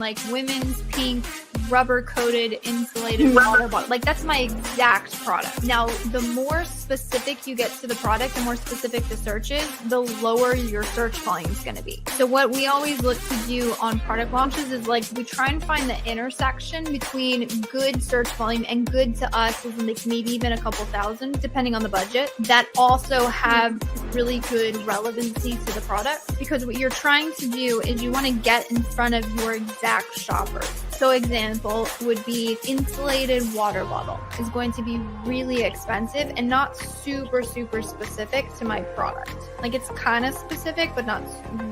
like women's pink rubber coated insulated water bottle. Like that's my exact product. Now, the more specific you get to the product, the more specific the search is, the lower your search volume is going to be. So what we always look to do on product launches is like we try and find the intersection between good search volume and good to us is like maybe even a couple thousand, depending on the budget, that also have really good relevancy to the product. Because what you're trying to do is you want to get in front of your exact shoppers. So example would be insulated water bottle is going to be really expensive and not super specific to my product. Like it's kind of specific, but not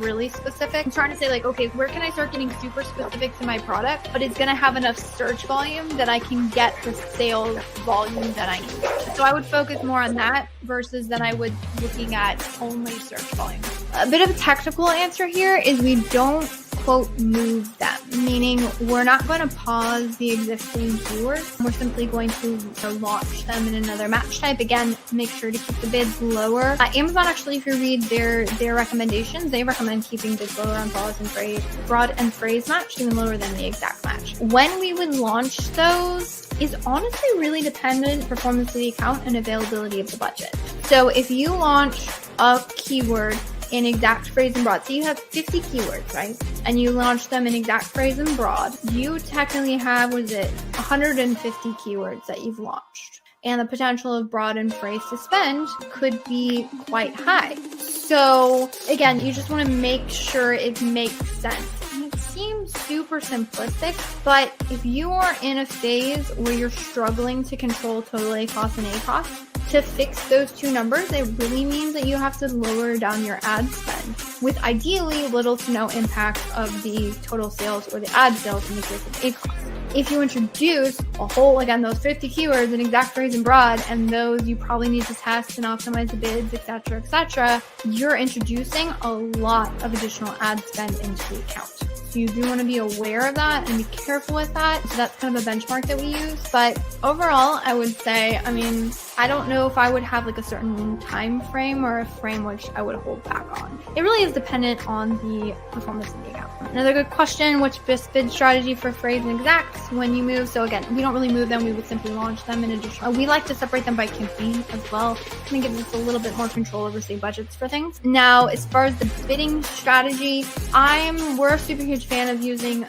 really specific. I'm trying to say like, okay, where can I start getting super specific to my product, but it's going to have enough search volume that I can get the sales volume that I need. So I would focus more on that versus that I would looking at only search volume. A bit of a technical answer here is we don't quote move them, meaning we're not going to pause the existing keywords. We're simply going to launch them in another match type. Again, make sure to keep the bids lower. Amazon actually, if you read their recommendations, they recommend keeping bids lower on broad and phrase match, even lower than the exact match. When we would launch those is honestly really dependent on performance of the account and availability of the budget. So if you launch a keyword in exact phrase and broad, so you have 50 keywords, right? And you launch them in exact phrase and broad, you technically have, 150 keywords that you've launched. And the potential of broad and phrase to spend could be quite high. So again, you just want to make sure it makes sense. It seems super simplistic, but if you are in a phase where you're struggling to control total ACoS and ACoS, to fix those two numbers, it really means that you have to lower down your ad spend with ideally little to no impact of the total sales or the ad sales in the case of ACoS. If you introduce a whole, again, those 50 keywords in exact phrase and broad, and those you probably need to test and optimize the bids, etc., you're introducing a lot of additional ad spend into the account. So you do want to be aware of that and be careful with that. So that's kind of a benchmark that we use. But overall, I would say, I don't know if I would have like a certain time frame or a frame which I would hold back on. It really is dependent on the performance of the account. Another good question, which best bid strategy for phrase and exacts when you move? So again, we don't really move them. We would simply launch them in addition. We like to separate them by campaign as well. I think it gives us a little bit more control over, say, budgets for things. Now, as far as the bidding strategy, we're a super huge fan of using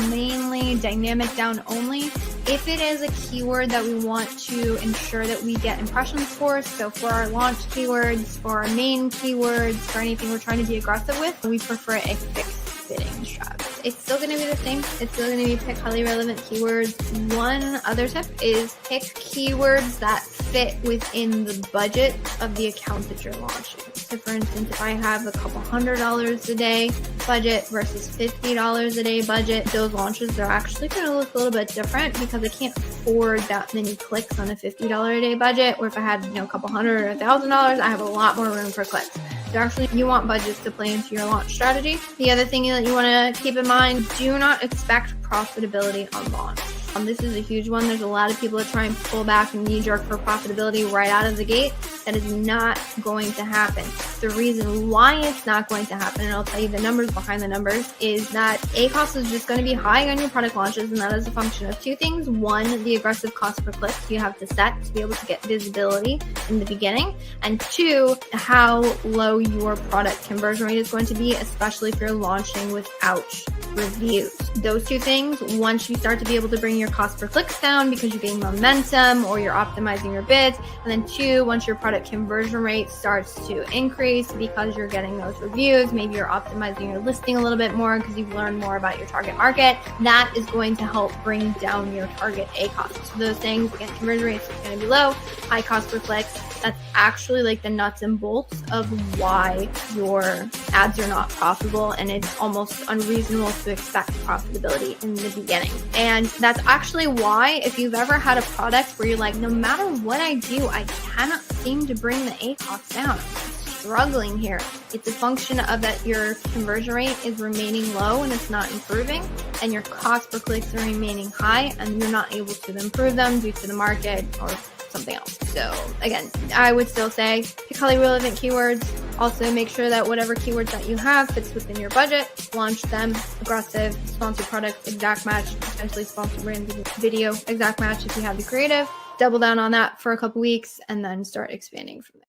mainly dynamic down only. If it is a keyword that we want to ensure that we get impressions for, so for our launch keywords, for our main keywords, for anything we're trying to be aggressive with, we prefer a fixed bidding strategy. It's still going to be the same. It's still going to be pick highly relevant keywords. One other tip is pick keywords that fit within the budget of the account that you're launching. So for instance, if I have a couple $100 a day budget versus $50 a day budget, those launches are actually going to look a little bit different because I can't afford that many clicks on a $50 a day budget. Or if I had, a couple $100 or $1,000, I have a lot more room for clicks. So actually, you want budgets to play into your launch strategy. The other thing that you want to keep in mind, do not expect profitability on launch. This is a huge one. There's a lot of people that try and pull back and knee-jerk for profitability right out of the gate. That is not going to happen. The reason why it's not going to happen, and I'll tell you the numbers behind the numbers, is that ACoS is just going to be high on your product launches, and that is a function of two things. One, the aggressive cost per click you have to set to be able to get visibility in the beginning, and two, how low your product conversion rate is going to be, especially if you're launching without reviews. Those two things, once you start to be able to bring your cost per clicks down because you gain momentum or you're optimizing your bids, and then two, once your product conversion rate starts to increase because you're getting those reviews, maybe you're optimizing your listing a little bit more because you've learned more about your target market, that is going to help bring down your target ACoS. So those things, again, conversion rates is going to be low, high cost per clicks. That's actually like the nuts and bolts of why your ads are not profitable, and it's almost unreasonable to expect profitability in the beginning. And that's actually why, if you've ever had a product where you're like, no matter what I do, I cannot seem to bring the ACoS down, I'm struggling here, it's a function of that your conversion rate is remaining low and it's not improving, and your cost per clicks are remaining high and you're not able to improve them due to the market or something else. So again, I would still say pick highly relevant keywords, Also, make sure that whatever keywords that you have fits within your budget. Launch them. Aggressive, sponsored product, exact match, potentially sponsored brand video, exact match if you have the creative. Double down on that for a couple weeks and then start expanding from there.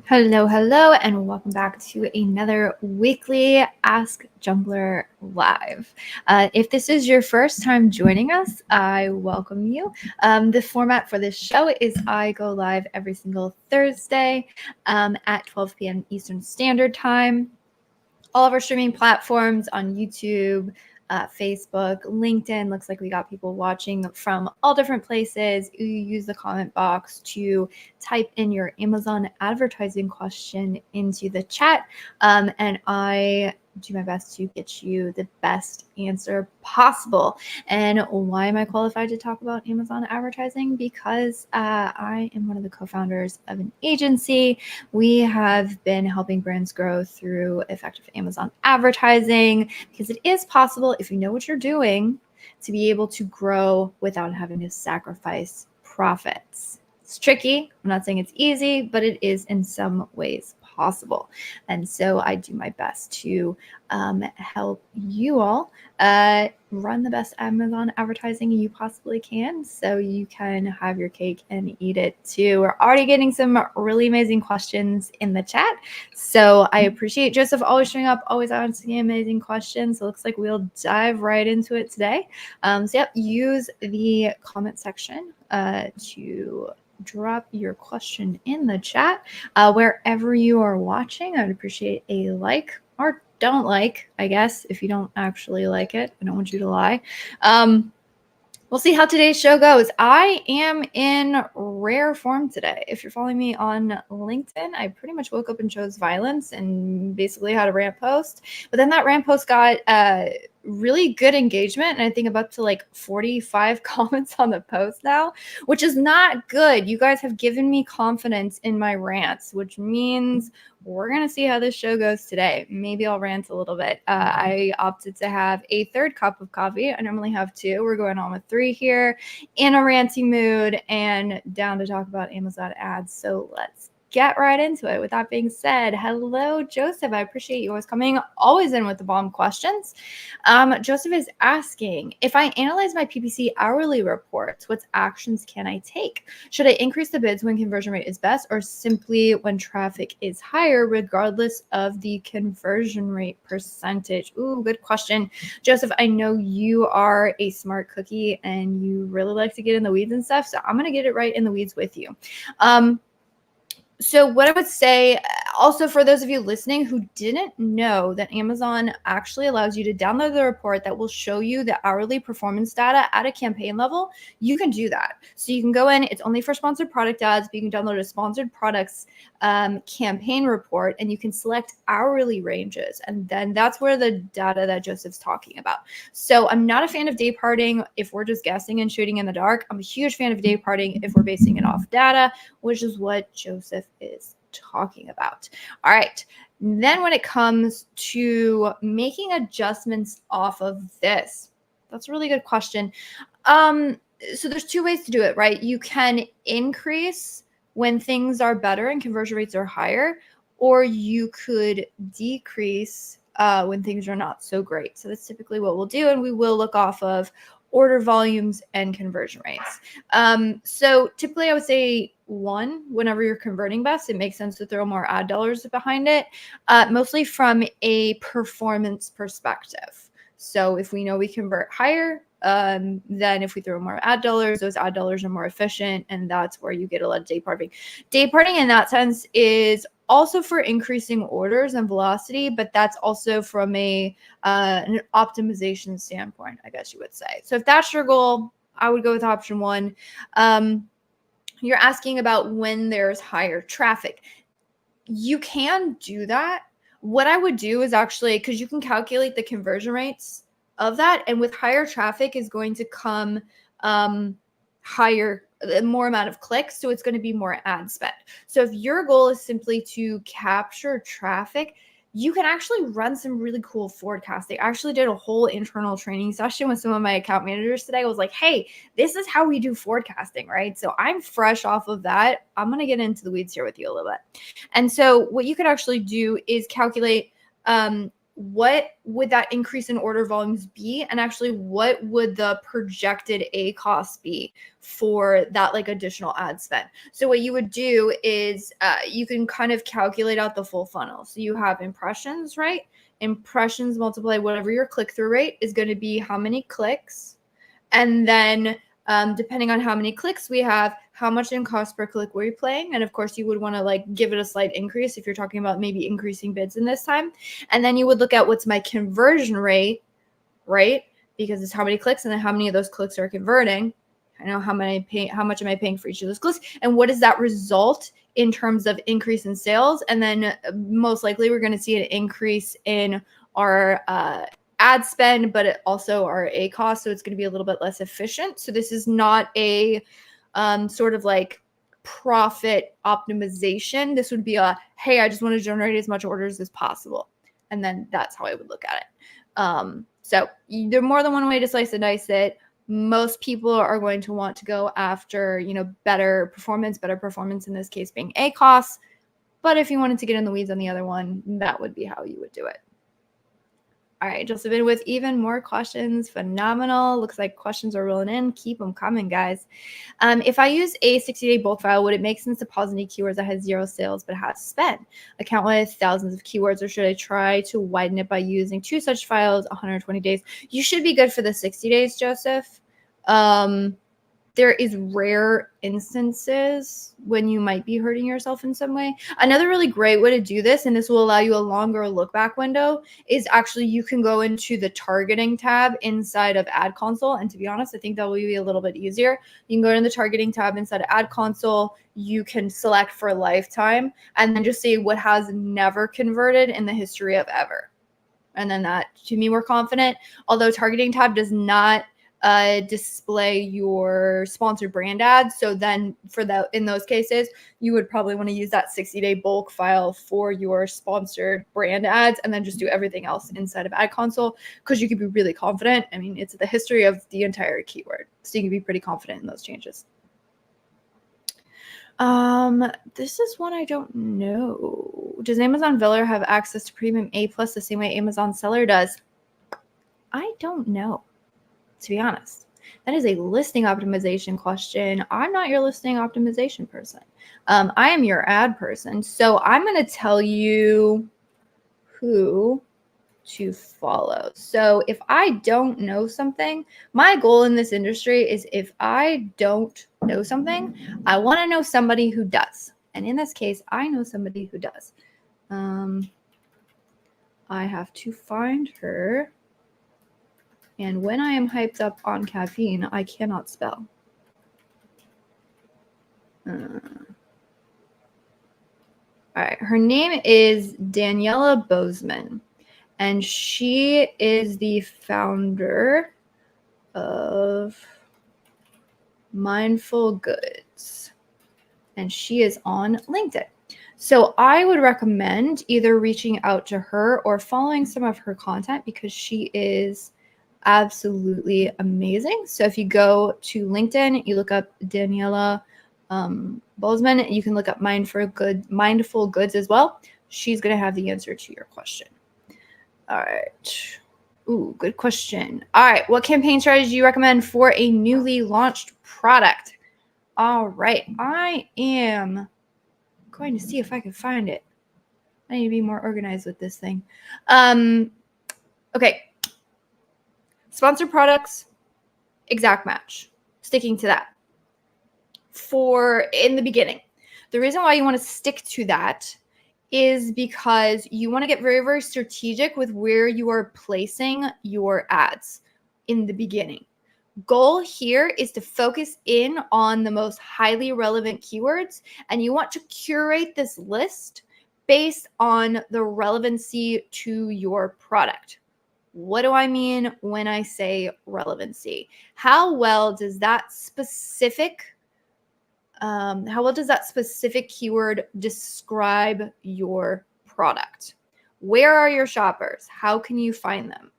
Hello, and welcome back to another weekly Ask Junglr Live. If this is your first time joining us, I welcome you. The format for this show is I go live every single Thursday at 12 p.m. Eastern Standard Time. All of our streaming platforms on YouTube, Facebook, LinkedIn. Looks like we got people watching from all different places. You use the comment box to type in your Amazon advertising question into the chat, and I do my best to get you the best answer possible. And why am I qualified to talk about Amazon advertising? Because I am one of the co-founders of an agency. We have been helping brands grow through effective Amazon advertising, because it is possible, if you know what you're doing, to be able to grow without having to sacrifice profits. It's tricky. I'm not saying it's easy, but it is in some ways possible. And so I do my best to help you all run the best Amazon advertising you possibly can, so you can have your cake and eat it too. We're already getting some really amazing questions in the chat, so I appreciate Joseph always showing up, always asking amazing questions. So it looks like we'll dive right into it today. So yep, use the comment section to drop your question in the chat. Wherever you are watching, I would appreciate a like, or don't like, I guess, if you don't actually like it. I don't want you to lie. We'll see how today's show goes. I am in rare form today. If you're following me on LinkedIn, I pretty much woke up and chose violence and basically had a rant post. But then that rant post got really good engagement, and I think up to like 45 comments on the post now, which is not good. You guys have given me confidence in my rants, which means we're going to see how this show goes today. Maybe I'll rant a little bit. I opted to have a third cup of coffee. I normally have two. We're going on with 3 here, in a ranty mood and down to talk about Amazon ads. So let's get right into it. With that being said, hello, Joseph. I appreciate you always coming, always in with the bomb questions. Joseph is asking, if I analyze my PPC hourly reports, what actions can I take? Should I increase the bids when conversion rate is best, or simply when traffic is higher, regardless of the conversion rate percentage? Ooh, good question. Joseph, I know you are a smart cookie and you really like to get in the weeds and stuff, so I'm going to get it right in the weeds with you. So what I would say, also for those of you listening who didn't know that Amazon actually allows you to download the report that will show you the hourly performance data at a campaign level, you can do that. So you can go in, it's only for sponsored product ads, but you can download a sponsored products campaign report, and you can select hourly ranges. And then that's where the data that Joseph's talking about. So I'm not a fan of day parting if we're just guessing and shooting in the dark. I'm a huge fan of day parting if we're basing it off data, which is what Joseph is talking about. All right. Then when it comes to making adjustments off of this, that's a really good question. So there's 2 ways to do it, right? You can increase when things are better and conversion rates are higher, or you could decrease when things are not so great. So that's typically what we'll do, and we will look off of order volumes and conversion rates. So typically I would say 1, whenever you're converting best, it makes sense to throw more ad dollars behind it, mostly from a performance perspective. So if we know we convert higher, then if we throw more ad dollars, those ad dollars are more efficient, and that's where you get a lot of day parting. Day parting in that sense is also for increasing orders and velocity, but that's also from an optimization standpoint, I guess you would say. So if that's your goal, I would go with option 1. You're asking about when there's higher traffic. You can do that. What I would do is actually, because you can calculate the conversion rates of that, and with higher traffic is going to come higher, more amount of clicks, so it's going to be more ad spend. So if your goal is simply to capture traffic, you can actually run some really cool forecasting. I actually did a whole internal training session with some of my account managers today. I was like, hey, this is how we do forecasting, right? So I'm fresh off of that. I'm going to get into the weeds here with you a little bit. And so what you could actually do is calculate what would that increase in order volumes be, and actually what would the projected ACoS be for that like additional ad spend. So what you would do is you can kind of calculate out the full funnel. So you have impressions, right? Impressions multiply whatever your click-through rate is going to be, how many clicks, and then depending on how many clicks we have, how much in cost per click we're playing. And of course, you would want to like give it a slight increase if you're talking about maybe increasing bids in this time. And then you would look at what's my conversion rate, right? Because it's how many clicks and then how many of those clicks are converting. I know how much am I paying for each of those clicks, and what does that result in terms of increase in sales? And then most likely we're going to see an increase in our ad spend, but also our ACoS. So it's going to be a little bit less efficient. So this is not a sort of like profit optimization. This would be a, hey, I just want to generate as much orders as possible. And then that's how I would look at it. So there's more than one way to slice and dice it. Most people are going to want to go after, you know, better performance in this case being ACoS. But if you wanted to get in the weeds on the other one, that would be how you would do it. All right, Josephine with even more questions. Phenomenal. Looks like questions are rolling in. Keep them coming, guys. If I use a 60-day bulk file, would it make sense to pause any keywords that has 0 sales but has spend? Account with thousands of keywords, or should I try to widen it by using 2 such files, 120 days? You should be good for the 60 days, Joseph. There is rare instances when you might be hurting yourself in some way. Another really great way to do this, and this will allow you a longer look back window, is actually you can go into the targeting tab inside of Ad Console. And to be honest, I think that will be a little bit easier. You can go to the targeting tab inside of Ad Console. You can select for lifetime and then just say what has never converted in the history of ever. And then that, to me, we're confident. Although targeting tab does not display your sponsored brand ads. So then in those cases, you would probably want to use that 60-day bulk file for your sponsored brand ads, and then just do everything else inside of Ad Console, because you can be really confident. I mean, it's the history of the entire keyword. So you can be pretty confident in those changes. This is one I don't know. Does Amazon Seller have access to Premium A+ the same way Amazon Seller does? I don't know, to be honest. That is a listing optimization question. I'm not your listing optimization person. I am your ad person. So I'm going to tell you who to follow. So if I don't know something, my goal in this industry is, if I don't know something, I want to know somebody who does. And in this case, I know somebody who does. I have to find her. And when I am hyped up on caffeine, I cannot spell. All right. Her name is Daniela Bozeman, and she is the founder of Mindful Goods, and she is on LinkedIn. So I would recommend either reaching out to her or following some of her content, because she is absolutely amazing. So if you go to LinkedIn, you look up Daniela Bozeman, you can look up Mindful Goods as well. She's going to have the answer to your question. All right. Ooh, good question. All right. What campaign strategy do you recommend for a newly launched product? All right. I am going to see if I can find it. I need to be more organized with this thing. Okay. Sponsored products, exact match. Sticking to that for in the beginning. The reason why you want to stick to that is because you want to get very, very strategic with where you are placing your ads in the beginning. Goal here is to focus in on the most highly relevant keywords, and you want to curate this list based on the relevancy to your product. What do I mean when I say relevancy? How well does that specific keyword describe your product? Where are your shoppers? How can you find them?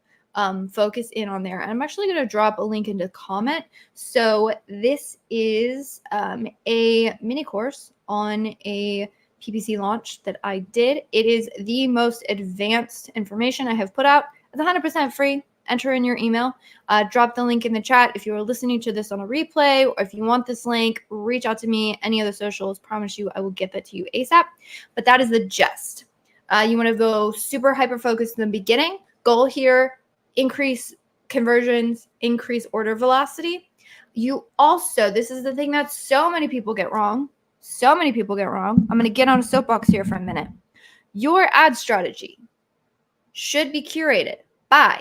Focus in on there. And I'm actually going to drop a link into the comment. So this is a mini course on a PPC launch that I did. It is the most advanced information I have put out. It's 100% free. Enter in your email. Drop the link in the chat. If you are listening to this on a replay, or if you want this link, reach out to me. Any other socials, promise you I will get that to you ASAP. But that is the gist. You want to go super hyper-focused in the beginning. Goal here, increase conversions, increase order velocity. You also, this is the thing that so many people get wrong. So many people get wrong. I'm going to get on a soapbox here for a minute. Your ad strategy should be curated by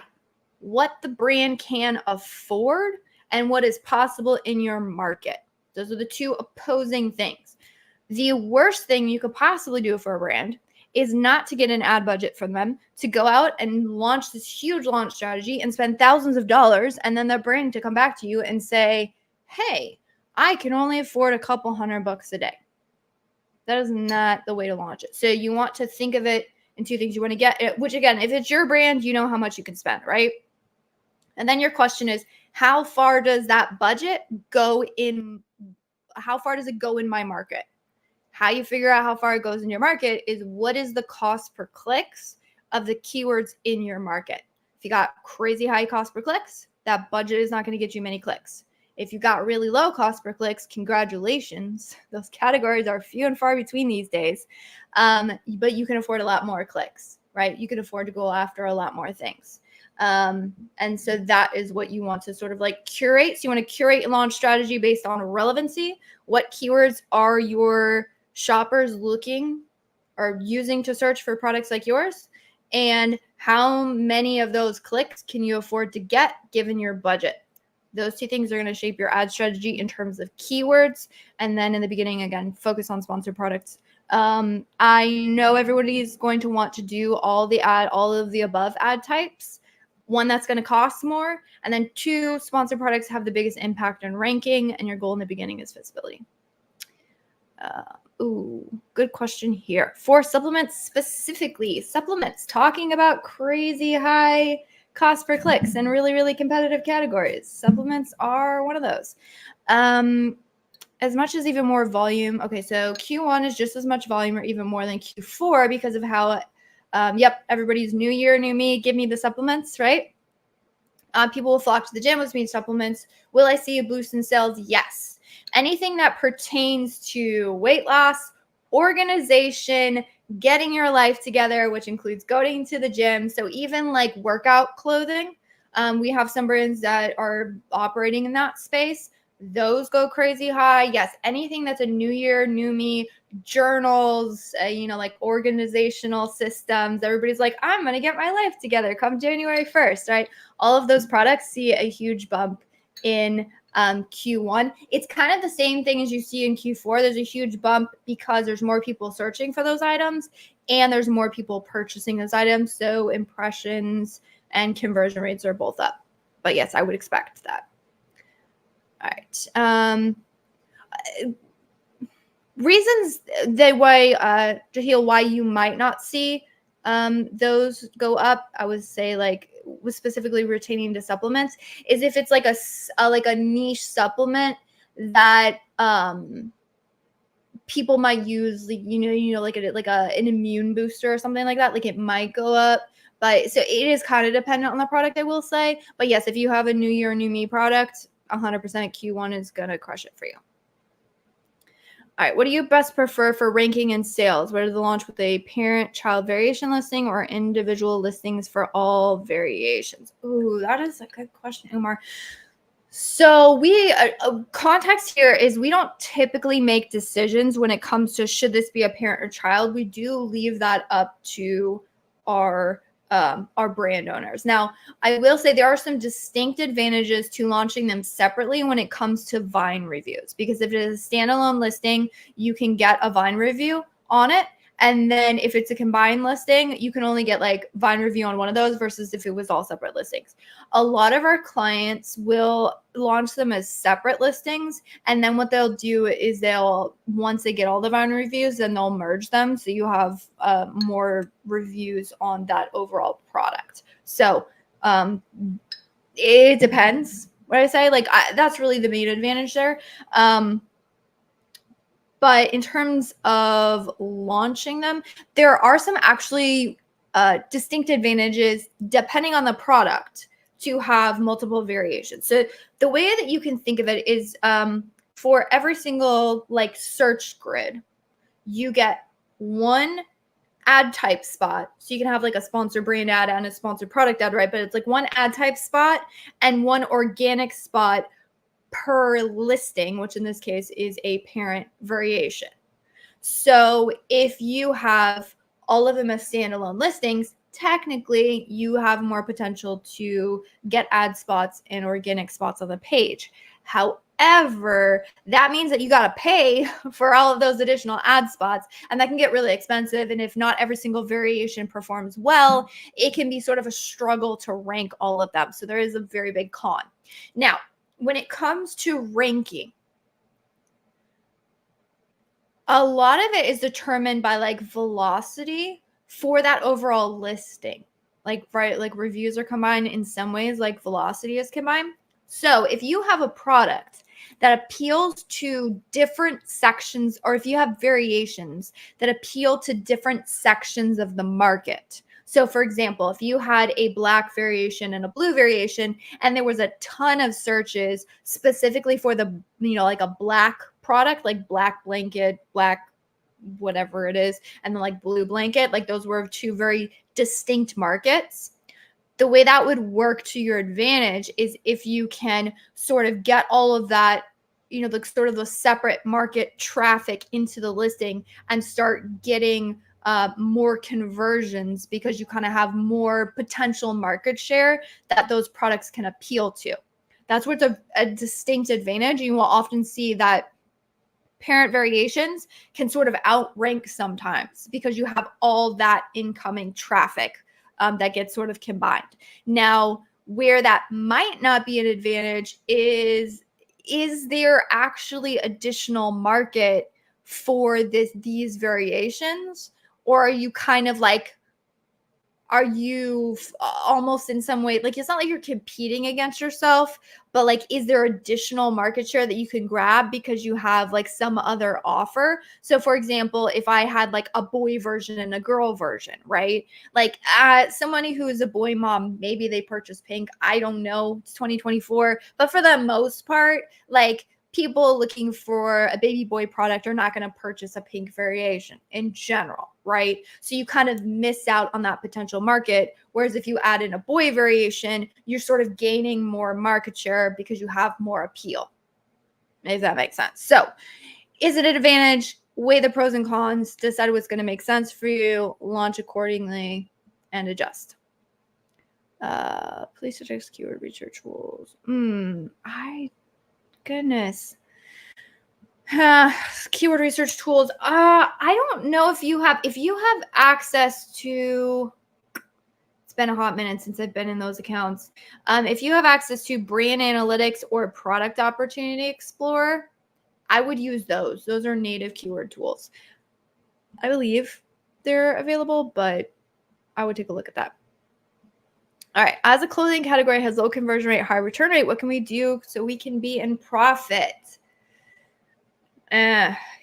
what the brand can afford and what is possible in your market. Those are the two opposing things. The worst thing you could possibly do for a brand is not to get an ad budget from them, to go out and launch this huge launch strategy and spend thousands of dollars, and then the brand to come back to you and say, hey, I can only afford a couple $100 a day. That is not the way to launch it. So you want to think of it in two things. You want to get, which again, if it's your brand, you know how much you can spend, right? And then your question is, how far does that budget go in? How far does it go in my market? How you figure out how far it goes in your market is what is the cost per clicks of the keywords in your market. If you got crazy high cost per clicks, that budget is not going to get you many clicks. If you got really low cost per clicks, congratulations. Those categories are few and far between these days. But you can afford a lot more clicks, right? You can afford to go after a lot more things. And so that is what you want to sort of like curate. So you want to curate a launch strategy based on relevancy. What keywords are your shoppers looking or using to search for products like yours? And how many of those clicks can you afford to get given your budget? Those two things are going to shape your ad strategy in terms of keywords. And then in the beginning, again, focus on sponsored products. I know everybody is going to want to do all of the above ad types. One, that's going to cost more. And then two, sponsored products have the biggest impact on ranking. And your goal in the beginning is visibility. Good question here. For supplements specifically, talking about crazy high cost per clicks and really, really competitive categories. Supplements are one of those. As much as even more volume. Okay, so Q1 is just as much volume or even more than Q4 because of how, everybody's new year, new me, give me the supplements, right? People will flock to the gym, which means supplements. Will I see a boost in sales? Yes. Anything that pertains to weight loss, organization, getting your life together, which includes going to the gym. So even like workout clothing, we have some brands that are operating in that space. Those go crazy high. Yes, anything that's a new year, new me, journals, like organizational systems. Everybody's like, I'm going to get my life together come January 1st, right? All of those products see a huge bump in Q1. It's kind of the same thing as you see in Q4. There's a huge bump because there's more people searching for those items and there's more people purchasing those items. So impressions and conversion rates are both up. But yes, I would expect that. All right. Reasons why you might not see those go up, I would say, like, was specifically retaining to supplements, is if it's like a niche supplement that people might use, like an immune booster or something like that. Like it might go up, but so it is kind of dependent on the product, I will say. But yes, if you have a new year, new me product, 100% Q1 is gonna crush it for you. All right, what do you best prefer for ranking and sales? Whether to launch with a parent-child variation listing or individual listings for all variations? Ooh, that is a good question, Umar. So context here is we don't typically make decisions when it comes to should this be a parent or child. We do leave that up to our brand owners. Now, I will say there are some distinct advantages to launching them separately when it comes to Vine reviews, because if it is a standalone listing, you can get a Vine review on it. And then if it's a combined listing, you can only get like Vine review on one of those versus if it was all separate listings. A lot of our clients will launch them as separate listings. And then what they'll do is once they get all the Vine reviews, then they'll merge them. So you have more reviews on that overall product. So it depends what I say. Like that's really the main advantage there. But in terms of launching them, there are some actually distinct advantages depending on the product to have multiple variations. So the way that you can think of it is for every single like search grid, you get one ad type spot. So you can have like a sponsored brand ad and a sponsored product ad, right? But it's like one ad type spot and one organic spot per listing, which in this case is a parent variation. So if you have all of them as standalone listings, technically you have more potential to get ad spots and organic spots on the page. However, that means that you got to pay for all of those additional ad spots, and that can get really expensive. And if not every single variation performs well, it can be sort of a struggle to rank all of them. So there is a very big con. Now, when it comes to ranking, a lot of it is determined by like velocity for that overall listing. Like, right, like reviews are combined in some ways, like velocity is combined. So if you have a product that appeals to different sections, or if you have variations that appeal to different sections of the market. So for example, if you had a black variation and a blue variation, and there was a ton of searches specifically for the, like a black product, like black blanket, black whatever it is, and then like blue blanket, like those were two very distinct markets. The way that would work to your advantage is if you can sort of get all of that, like sort of the separate market traffic into the listing and start getting more conversions, because you kind of have more potential market share that those products can appeal to. That's what's a distinct advantage. You will often see that parent variations can sort of outrank sometimes because you have all that incoming traffic that gets sort of combined. Now, where that might not be an advantage is there actually additional market for these variations? Or are you kind of like, are you almost in some way, like, it's not like you're competing against yourself, but like, is there additional market share that you can grab because you have like some other offer? So for example, if I had like a boy version and a girl version, right? Like somebody who is a boy mom, maybe they purchase pink. I don't know. It's 2024. But for the most part, like, people looking for a baby boy product are not going to purchase a pink variation in general, right? So you kind of miss out on that potential market. Whereas if you add in a boy variation, you're sort of gaining more market share because you have more appeal. If that makes sense. So is it an advantage? Weigh the pros and cons, decide what's going to make sense for you, launch accordingly, and adjust. Please suggest keyword research tools. Goodness. Keyword research tools. I don't know if you have access to, it's been a hot minute since I've been in those accounts. If you have access to Brand Analytics or Product Opportunity Explorer, I would use those. Those are native keyword tools. I believe they're available, but I would take a look at that. All right. As a clothing category has low conversion rate, high return rate, what can we do so we can be in profit?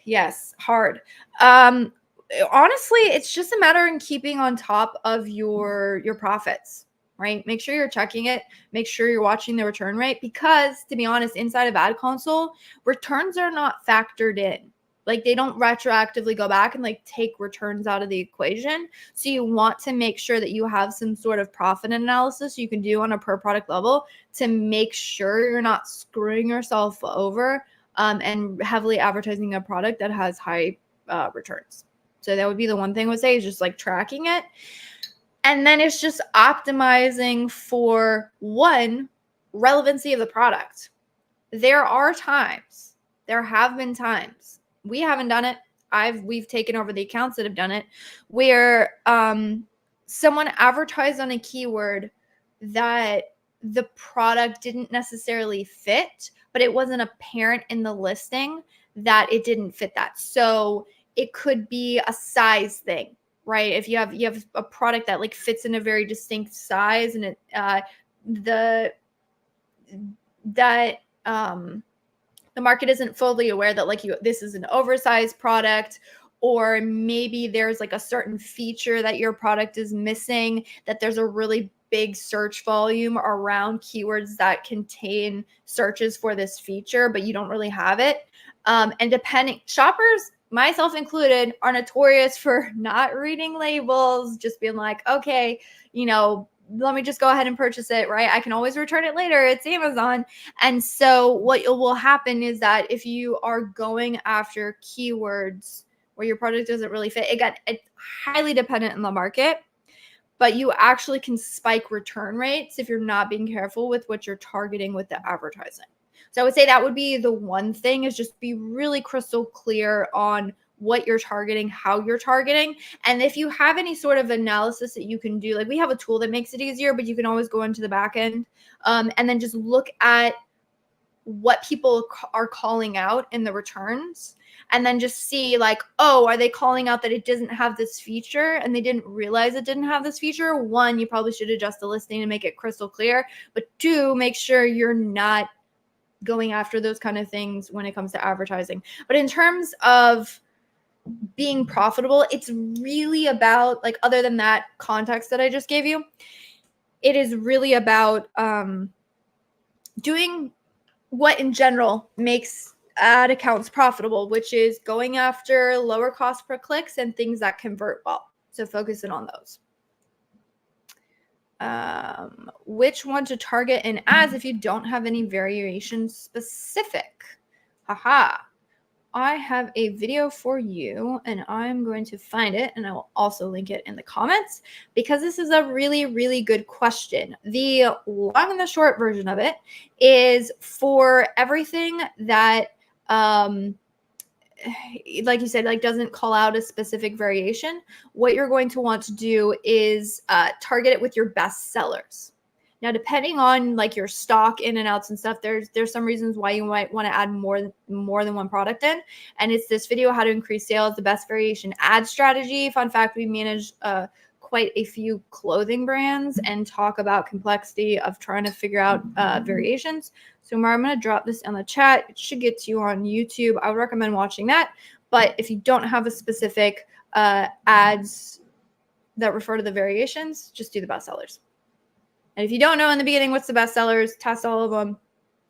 Yes, hard. Honestly, it's just a matter of keeping on top of your profits, right? Make sure you're checking it. Make sure you're watching the return rate, because to be honest, inside of Ad Console, returns are not factored in. Like, they don't retroactively go back and like take returns out of the equation. So you want to make sure that you have some sort of profit analysis you can do on a per product level to make sure you're not screwing yourself over and heavily advertising a product that has high returns. So that would be the one thing I would say, is just like tracking it. And then it's just optimizing for, one, relevancy of the product. There have been times, we haven't done it, we've taken over the accounts that have done it, where someone advertised on a keyword that the product didn't necessarily fit, but it wasn't apparent in the listing that it didn't fit that. So it could be a size thing, right? If you have a product that like fits in a very distinct size, and it the market isn't fully aware that like this is an oversized product, or maybe there's like a certain feature that your product is missing, that there's a really big search volume around keywords that contain searches for this feature, but you don't really have it. And depending, shoppers, myself included, are notorious for not reading labels, just being like, okay, let me just go ahead and purchase it, right? I can always return it later. It's Amazon. And so what will happen is that if you are going after keywords where your product doesn't really fit, again, it's highly dependent on the market, but you actually can spike return rates if you're not being careful with what you're targeting with the advertising. So I would say that would be the one thing, is just be really crystal clear on what you're targeting, how you're targeting. And if you have any sort of analysis that you can do, like we have a tool that makes it easier, but you can always go into the back end and then just look at what people are calling out in the returns, and then just see like, oh, are they calling out that it doesn't have this feature and they didn't realize it didn't have this feature? One, you probably should adjust the listing and make it crystal clear. But two, make sure you're not going after those kind of things when it comes to advertising. But in terms of being profitable, it's really about, like, other than that context that I just gave you, it is really about doing what in general makes ad accounts profitable, which is going after lower cost per clicks and things that convert well. So focusing on those. Which one to target in ads if you don't have any variation specific? Haha. I have a video for you, and I'm going to find it, and I will also link it in the comments, because this is a really, really good question. The long and the short version of it is, for everything that, like you said, like doesn't call out a specific variation, what you're going to want to do is target it with your best sellers. Now, depending on like your stock in and outs and stuff, there's some reasons why you might want to add more than one product in. And it's this video, how to increase sales, the best variation ad strategy. Fun fact, we manage quite a few clothing brands and talk about complexity of trying to figure out variations. So Mara, I'm going to drop this in the chat. It should get to you on YouTube. I would recommend watching that. But if you don't have a specific ads that refer to the variations, just do the best sellers. And if you don't know in the beginning what's the best sellers, test all of them,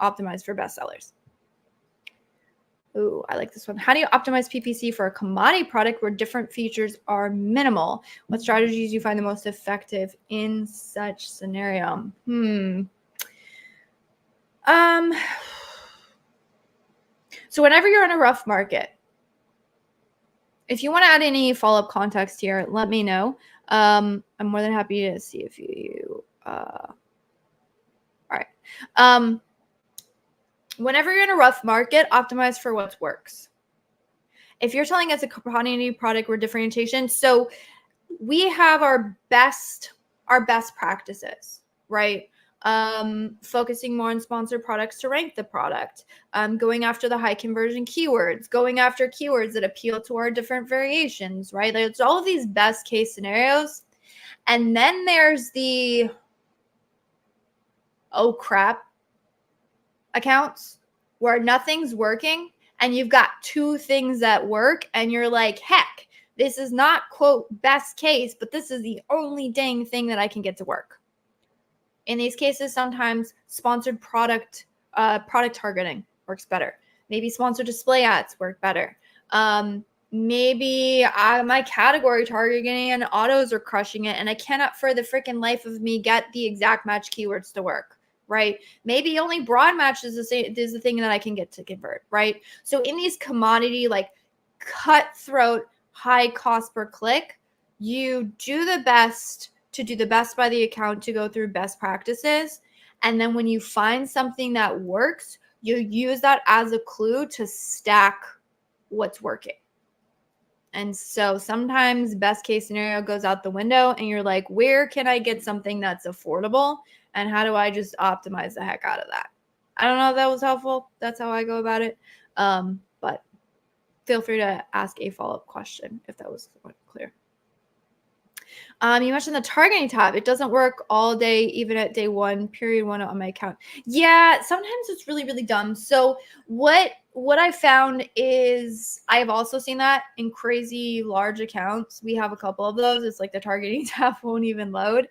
optimize for best sellers. Ooh, I like this one. How do you optimize PPC for a commodity product where different features are minimal? What strategies do you find the most effective in such scenario? So whenever you're in a rough market, if you want to add any follow-up context here, let me know. I'm more than happy to see if you... all right. Whenever you're in a rough market, optimize for what works. If you're selling as a commodity product or differentiation, so we have our best practices, right? Focusing more on sponsored products to rank the product, going after the high conversion keywords, going after keywords that appeal to our different variations, right? There's all of these best case scenarios. And then there's the, oh crap, accounts where nothing's working and you've got two things that work and you're like, heck, this is not quote best case, but this is the only dang thing that I can get to work. In these cases, sometimes sponsored product targeting works better. Maybe sponsored display ads work better. Maybe my category targeting and autos are crushing it, and I cannot for the freaking life of me get the exact match keywords to work, right? Maybe only broad match is the thing that I can get to convert, right? So in these commodity, like cutthroat, high cost per click, you do the best to do the best by the account, to go through best practices. And then when you find something that works, you use that as a clue to stack what's working. And so sometimes best case scenario goes out the window and you're like, where can I get something that's affordable? And how do I just optimize the heck out of that? I don't know if that was helpful. That's how I go about it. But feel free to ask a follow-up question if that was clear. You mentioned the targeting tab. It doesn't work all day, even at day 1, period 1 on my account. Yeah, sometimes it's really, really dumb. So what I found is I've also seen that in crazy large accounts. We have a couple of those. It's like the targeting tab won't even load.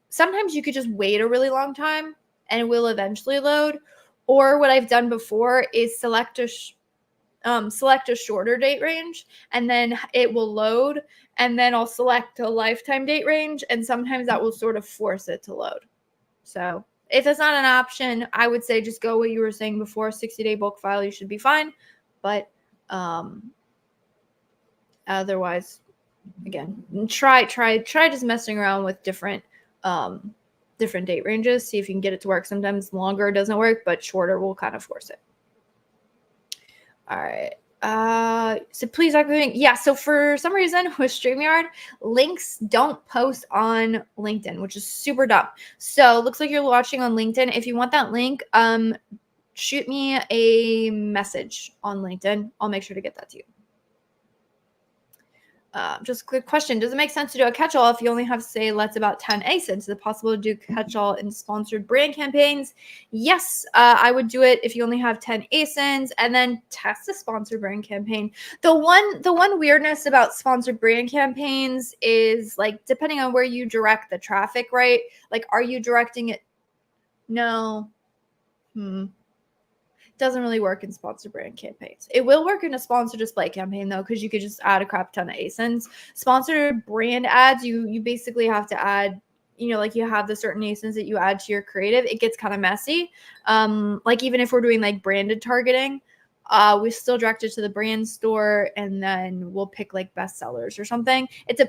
Sometimes you could just wait a really long time and it will eventually load. Or what I've done before is select a shorter date range and then it will load, and then I'll select a lifetime date range, and sometimes that will sort of force it to load. So if it's not an option, I would say just go what you were saying before, 60-day bulk file, you should be fine. But otherwise, again, try just messing around with different date ranges, see if you can get it to work. Sometimes longer doesn't work, but shorter will kind of force it. All right. So please activate. Yeah. So for some reason with StreamYard, links don't post on LinkedIn, which is super dumb. So looks like you're watching on LinkedIn. If you want that link, shoot me a message on LinkedIn. I'll make sure to get that to you. Just a quick question. Does it make sense to do a catch-all if you only have, say, let's about 10 ASINs? Is it possible to do catch-all in sponsored brand campaigns? Yes, I would do it if you only have 10 ASINs and then test a sponsored brand campaign. The one weirdness about sponsored brand campaigns is, like, depending on where you direct the traffic, right? Like, are you directing it? No. Doesn't really work in sponsored brand campaigns. It will work in a sponsored display campaign though, because you could just add a crap ton of ASINs. Sponsored brand ads, you basically have to add, like you have the certain ASINs that you add to your creative. It gets kind of messy. Like even if we're doing like branded targeting, we still direct it to the brand store and then we'll pick like bestsellers or something. It's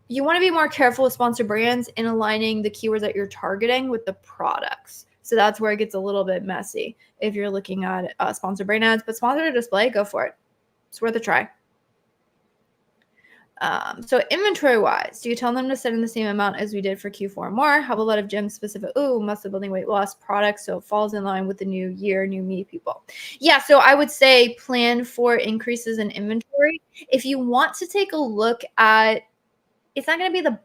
you want to be more careful with sponsored brands in aligning the keywords that you're targeting with the products. So that's where it gets a little bit messy if you're looking at sponsored brand ads. But sponsored display, go for it. It's worth a try. So inventory-wise, do you tell them to send in the same amount as we did for Q4 more? Have a lot of gym-specific, muscle building weight loss products, so it falls in line with the new year, new me people. Yeah, so I would say plan for increases in inventory. If you want to take a look at, it's not going to be the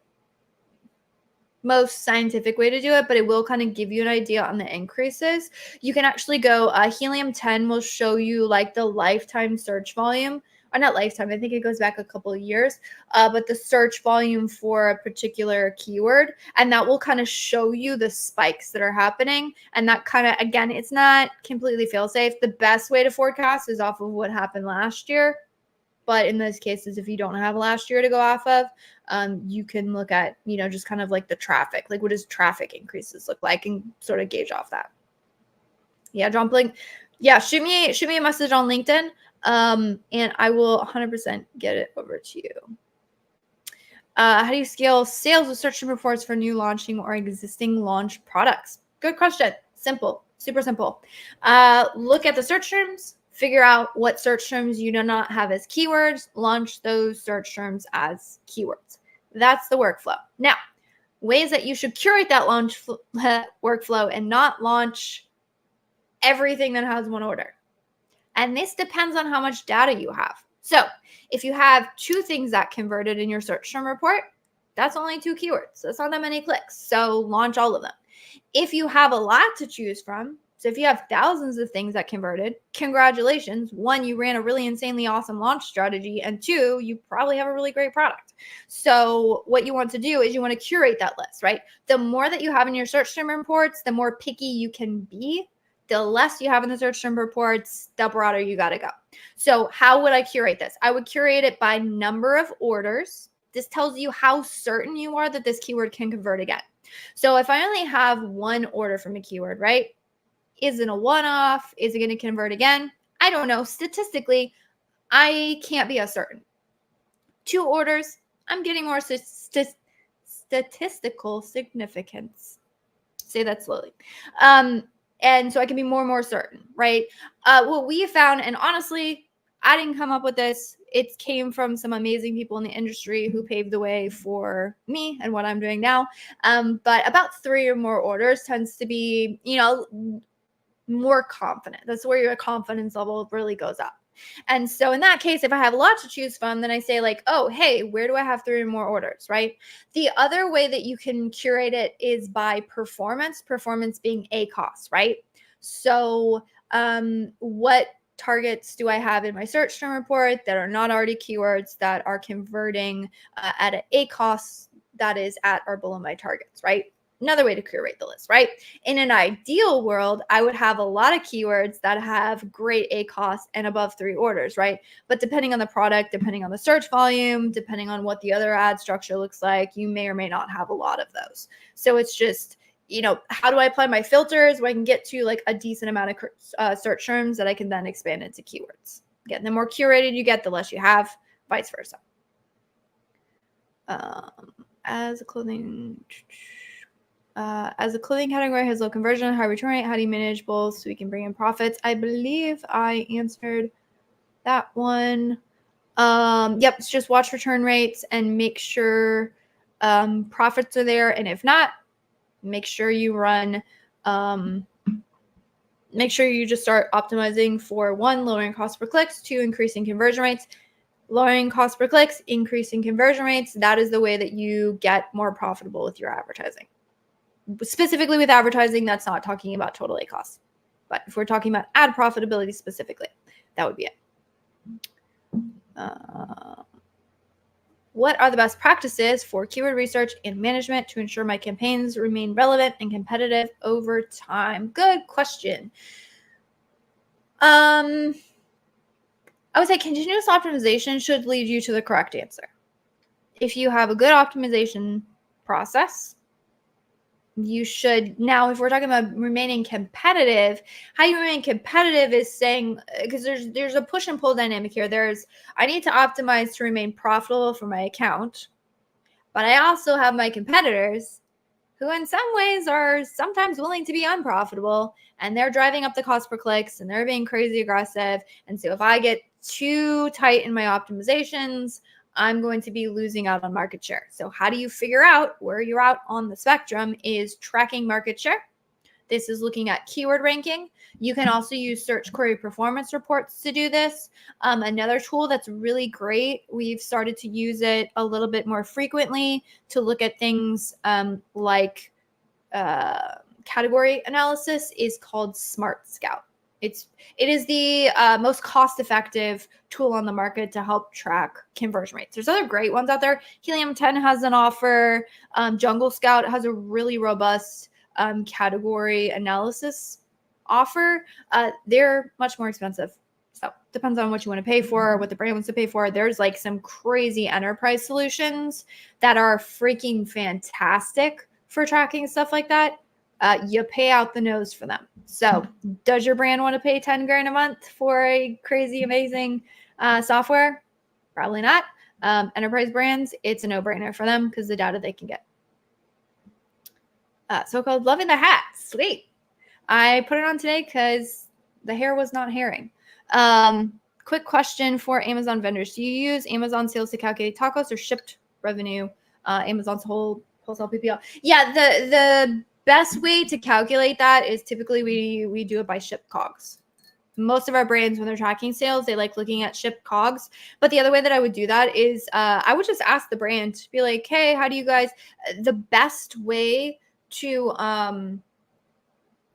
most scientific way to do it, but it will kind of give you an idea on the increases. You can actually go, Helium 10 will show you like the lifetime search volume, or not lifetime, I think it goes back a couple of years, but the search volume for a particular keyword, and that will kind of show you the spikes that are happening. And that kind of, again, it's not completely fail-safe. The best way to forecast is off of what happened last year. But in those cases, if you don't have last year to go off of, you can look at, just kind of like the traffic, like what does traffic increases look like, and sort of gauge off that. Yeah, John Blink. Yeah, shoot me a message on LinkedIn, and I will 100% get it over to you. How do you scale sales with search term reports for new launching or existing launch products? Good question. Simple, super simple. Look at the search terms. Figure out what search terms you do not have as keywords. Launch those search terms as keywords. That's the workflow. Now, ways that you should curate that launch workflow and not launch everything that has one order. And this depends on how much data you have. So if you have 2 things that converted in your search term report, that's only 2 keywords. That's not that many clicks. So launch all of them. If you have a lot to choose from, so if you have thousands of things that converted, congratulations. 1, you ran a really insanely awesome launch strategy. And 2, you probably have a really great product. So what you want to do is you want to curate that list, right? The more that you have in your search term reports, the more picky you can be. The less you have in the search term reports, the broader you got to go. So how would I curate this? I would curate it by number of orders. This tells you how certain you are that this keyword can convert again. So if I only have 1 order from a keyword, right? Is it a one-off? Is it going to convert again? I don't know. Statistically, I can't be as certain. 2 orders, I'm getting more statistical significance. Say that slowly. And so I can be more and more certain, right? What we found, and honestly, I didn't come up with this. it came from some amazing people in the industry who paved the way for me and what I'm doing now. But about 3 or more orders tends to be, more confident. That's where your confidence level really goes up. And so in that case, if I have a lot to choose from, then I say like, oh, hey, where do I have 3 or more orders, right? The other way that you can curate it is by performance being ACoS, right? So what targets do I have in my search term report that are not already keywords that are converting at an ACoS that is at or below my targets, right? Another way to curate the list, right? In an ideal world, I would have a lot of keywords that have great ACoS and above 3 orders, right? But depending on the product, depending on the search volume, depending on what the other ad structure looks like, you may or may not have a lot of those. So it's just, how do I apply my filters where I can get to like a decent amount of search terms that I can then expand into keywords? Again, the more curated you get, the less you have, vice versa. As a clothing category has low conversion, high return rate, how do you manage both so we can bring in profits? I believe I answered that one. Yep, it's just watch return rates and make sure profits are there. And if not, make sure you run, make sure you just start optimizing for 1, lowering cost per clicks, 2, increasing conversion rates. Lowering cost per clicks, increasing conversion rates. That is the way that you get more profitable with your advertising. Specifically with advertising, that's not talking about total ACoS. But if we're talking about ad profitability specifically, that would be it. What are the best practices for keyword research and management to ensure my campaigns remain relevant and competitive over time? Good question. I would say continuous optimization should lead you to the correct answer. If you have a good optimization process, you should. Now, if we're talking about remaining competitive, how you remain competitive is saying, because there's a push and pull dynamic here. I need to optimize to remain profitable for my account, but I also have my competitors who in some ways are sometimes willing to be unprofitable, and they're driving up the cost per clicks and they're being crazy aggressive. And so if I get too tight in my optimizations, I'm going to be losing out on market share. So how do you figure out where you're out on the spectrum is tracking market share. This is looking at keyword ranking. You can also use search query performance reports to do this. Another tool that's really great, we've started to use it a little bit more frequently to look at things like category analysis, is called Smart Scout. It is the most cost-effective tool on the market to help track conversion rates. There's other great ones out there. Helium 10 has an offer. Junglr Scout has a really robust category analysis offer. They're much more expensive. So depends on what you want to pay for, what the brand wants to pay for. There's like some crazy enterprise solutions that are freaking fantastic for tracking stuff like that. You pay out the nose for them. So does your brand want to pay 10 grand a month for a crazy, amazing software? Probably not. Enterprise brands, it's a no-brainer for them because the data they can get. So-called loving the hat. Sweet. I put it on today because the hair was not hairing. Quick question for Amazon vendors. Do you use Amazon sales to calculate tacos or shipped revenue? Amazon's wholesale PPL. Yeah, the best way to calculate that is typically we do it by shipped COGS. Most of our brands, when they're tracking sales, they like looking at shipped COGS. But the other way that I would do that is I would just ask the brand to be like, hey, how do you guys, the best way to,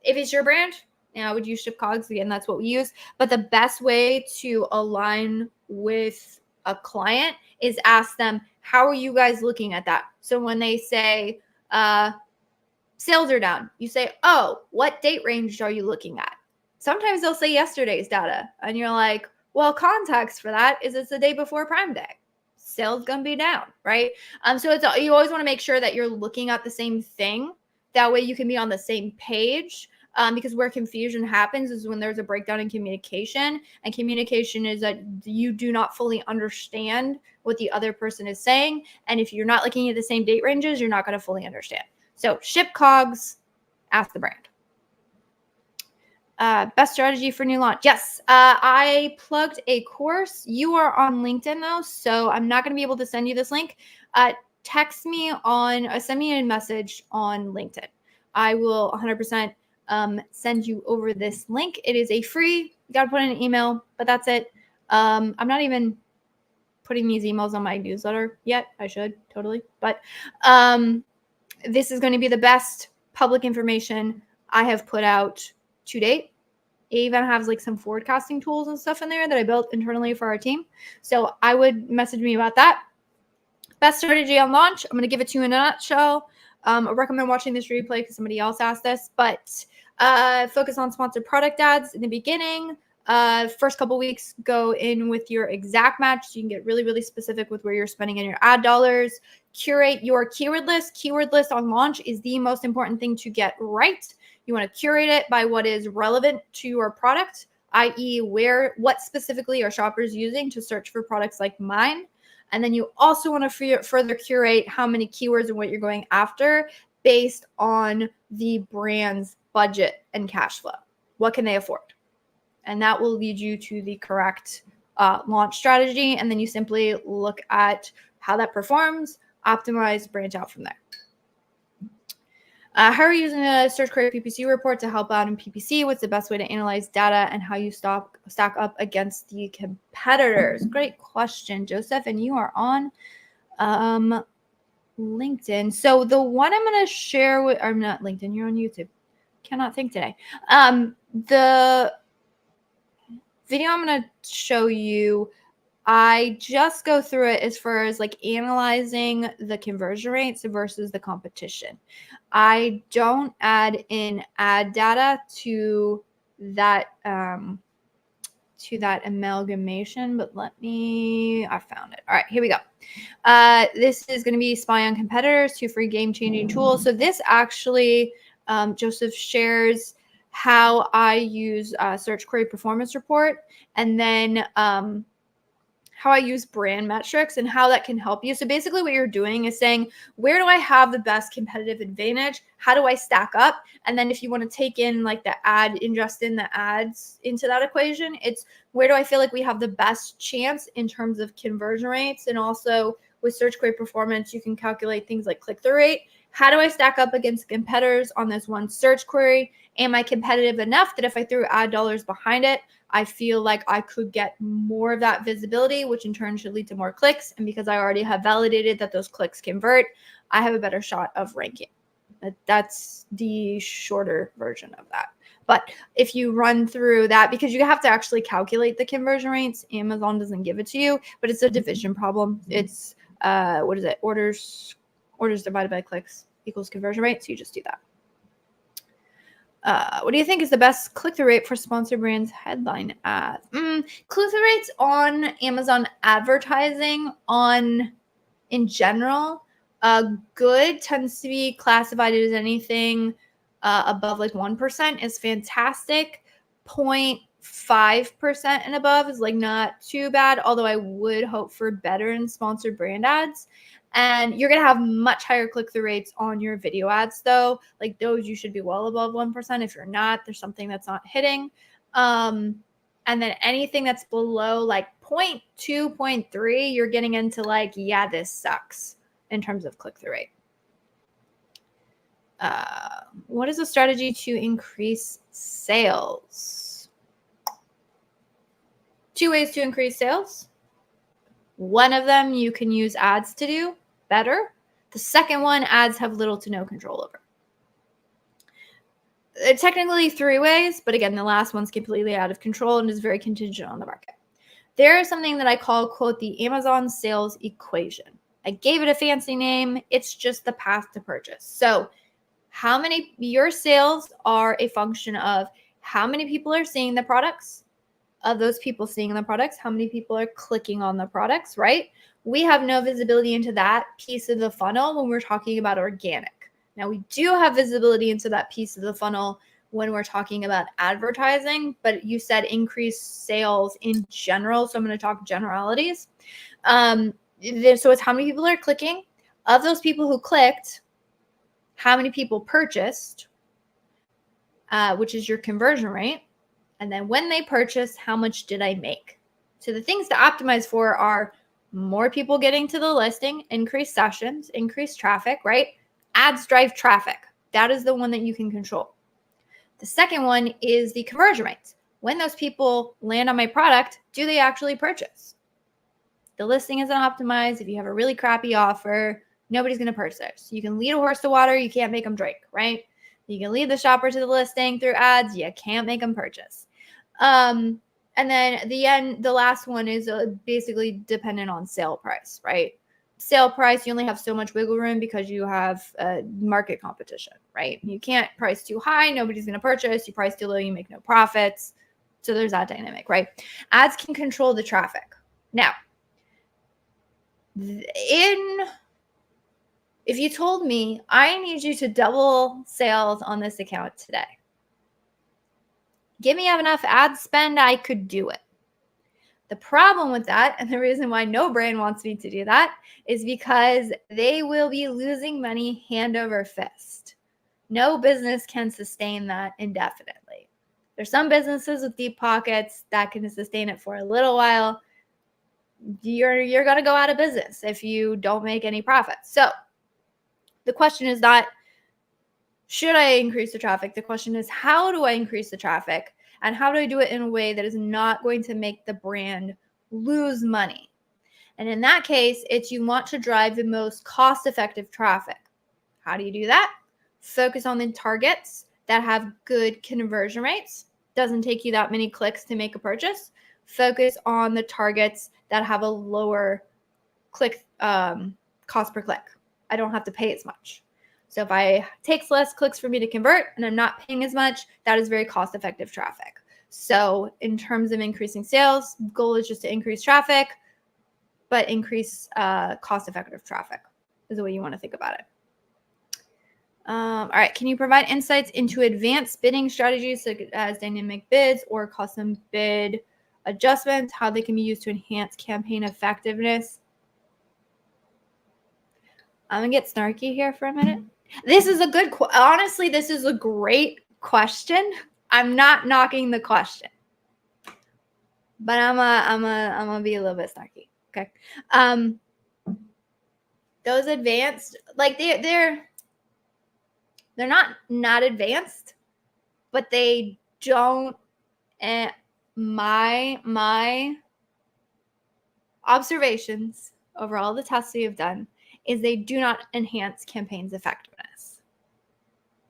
if it's your brand, I would use shipped COGS. Again, that's what we use. But the best way to align with a client is ask them, how are you guys looking at that? So when they say sales are down, you say, oh, what date range are you looking at? Sometimes they'll say yesterday's data. And you're like, well, context for that is it's the day before Prime Day. Sales going to be down, right? So you always want to make sure that you're looking at the same thing. That way you can be on the same page. Because where confusion happens is when there's a breakdown in communication, and communication is that you do not fully understand what the other person is saying. And if you're not looking at the same date ranges, you're not going to fully understand. So ship COGS, ask the brand. Best strategy for new launch. Yes, I plugged a course. You are on LinkedIn though, so I'm not going to be able to send you this link. Text me on, send me a message on LinkedIn. I will 100% send you over this link. It is a free, you got to put in an email, but that's it. I'm not even putting these emails on my newsletter yet. I should totally, but this is going to be the best public information I have put out to date. It even has like some forecasting tools and stuff in there that I built internally for our team. So I would message me about that. Best strategy on launch. I'm going to give it to you in a nutshell. I recommend watching this replay because somebody else asked this, but focus on sponsored product ads in the beginning. First couple weeks, go in with your exact match so you can get really, really specific with where you're spending in your ad dollars. Curate your keyword list. Keyword list on launch is the most important thing to get right. You want to curate it by what is relevant to your product, i.e. what specifically are shoppers using to search for products like mine. And then you also want to further curate how many keywords and what you're going after based on the brand's budget and cash flow. What can they afford? And that will lead you to the correct launch strategy. And then you simply look at how that performs, optimize, branch out from there. How are you using a search query PPC report to help out in PPC? What's the best way to analyze data and how you stack up against the competitors? Great question, Joseph. And you are on LinkedIn. So the one I'm going to share with, I'm not LinkedIn, you're on YouTube. Cannot think today. The video I'm going to show you, I just go through it as far as like analyzing the conversion rates versus the competition. I don't add in ad data to that amalgamation, but I found it. All right, here we go. This is going to be Spy on Competitors, 2 free game-changing tools. So this actually, Joseph shares how I use search query performance report, and then how I use brand metrics and how that can help you. So basically what you're doing is saying, where do I have the best competitive advantage? How do I stack up? And then if you want to take in like the ingest in the ads into that equation, it's where do I feel like we have the best chance in terms of conversion rates? And also with search query performance, you can calculate things like click-through rate. How do I stack up against competitors on this one search query? Am I competitive enough that if I threw ad dollars behind it, I feel like I could get more of that visibility, which in turn should lead to more clicks. And because I already have validated that those clicks convert, I have a better shot of ranking. That's the shorter version of that. But if you run through that, because you have to actually calculate the conversion rates, Amazon doesn't give it to you, but it's a division problem. It's, what is it? Orders divided by clicks equals conversion rate. So you just do that. What do you think is the best click-through rate for sponsored brands headline ads? Click-through rates on Amazon advertising in general, good tends to be classified as anything above like 1% is fantastic. 0.5% and above is like not too bad, although I would hope for better in sponsored brand ads. And you're going to have much higher click-through rates on your video ads, though. Like those, you should be well above 1%. If you're not, there's something that's not hitting. And then anything that's below like 0.2, 0.3, you're getting into like, yeah, this sucks in terms of click-through rate. What is a strategy to increase sales? 2 ways to increase sales. One of them you can use ads to do better. The second one, ads have little to no control over. Technically 3 ways, but again, the last one's completely out of control and is very contingent on the market. There is something that I call, quote, the Amazon sales equation. I gave it a fancy name. It's just the path to purchase. So your sales are a function of how many people are seeing the products. Of those people seeing the products, how many people are clicking on the products, right? We have no visibility into that piece of the funnel when we're talking about organic. Now, we do have visibility into that piece of the funnel when we're talking about advertising, but you said increased sales in general, so I'm going to talk generalities. So it's how many people are clicking. Of those people who clicked, how many people purchased, which is your conversion rate. And then when they purchase, how much did I make? So the things to optimize for are more people getting to the listing, increased sessions, increased traffic, right? Ads drive traffic. That is the one that you can control. The second one is the conversion rates. When those people land on my product, do they actually purchase? The listing isn't optimized. If you have a really crappy offer, nobody's going to purchase. You can lead a horse to water. You can't make them drink, right? You can lead the shopper to the listing through ads. You can't make them purchase. And then the last one is basically dependent on sale price, right? Sale price, you only have so much wiggle room because you have market competition, right? You can't price too high. Nobody's going to purchase. You price too low, you make no profits. So there's that dynamic, right? Ads can control the traffic. Now, if you told me, I need you to double sales on this account today, give me enough ad spend, I could do it. The problem with that, and the reason why no brand wants me to do that, is because they will be losing money hand over fist. No business can sustain that indefinitely. There's some businesses with deep pockets that can sustain it for a little while. You're going to go out of business if you don't make any profits. So the question is not, should I increase the traffic? The question is, how do I increase the traffic? And how do I do it in a way that is not going to make the brand lose money? And in that case, it's you want to drive the most cost-effective traffic. How do you do that? Focus on the targets that have good conversion rates. Doesn't take you that many clicks to make a purchase. Focus on the targets that have a lower click cost per click. I don't have to pay as much. So if it takes less clicks for me to convert and I'm not paying as much, that is very cost-effective traffic. So in terms of increasing sales, goal is just to increase traffic, but increase cost-effective traffic is the way you want to think about it. All right. Can you provide insights into advanced bidding strategies such as dynamic bids or custom bid adjustments, how they can be used to enhance campaign effectiveness? I'm going to get snarky here for a minute. This is a good, honestly, this is a great question. I'm not knocking the question, but I'm gonna be a little bit snarky. Okay. Those advanced, like they're not advanced, but they don't, my observations over all the tests we have done is they do not enhance campaigns' effectiveness.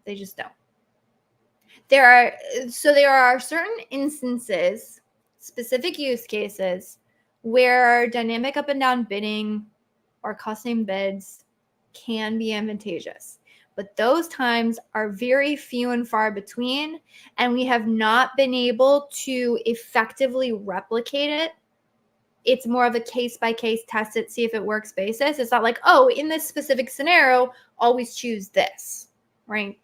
They just don't. There are certain instances, specific use cases, where dynamic up and down bidding or custom bids can be advantageous. But those times are very few and far between, and we have not been able to effectively replicate it. It's more of a case-by-case test it, see if it works basis. It's not like, oh, in this specific scenario, always choose this, right?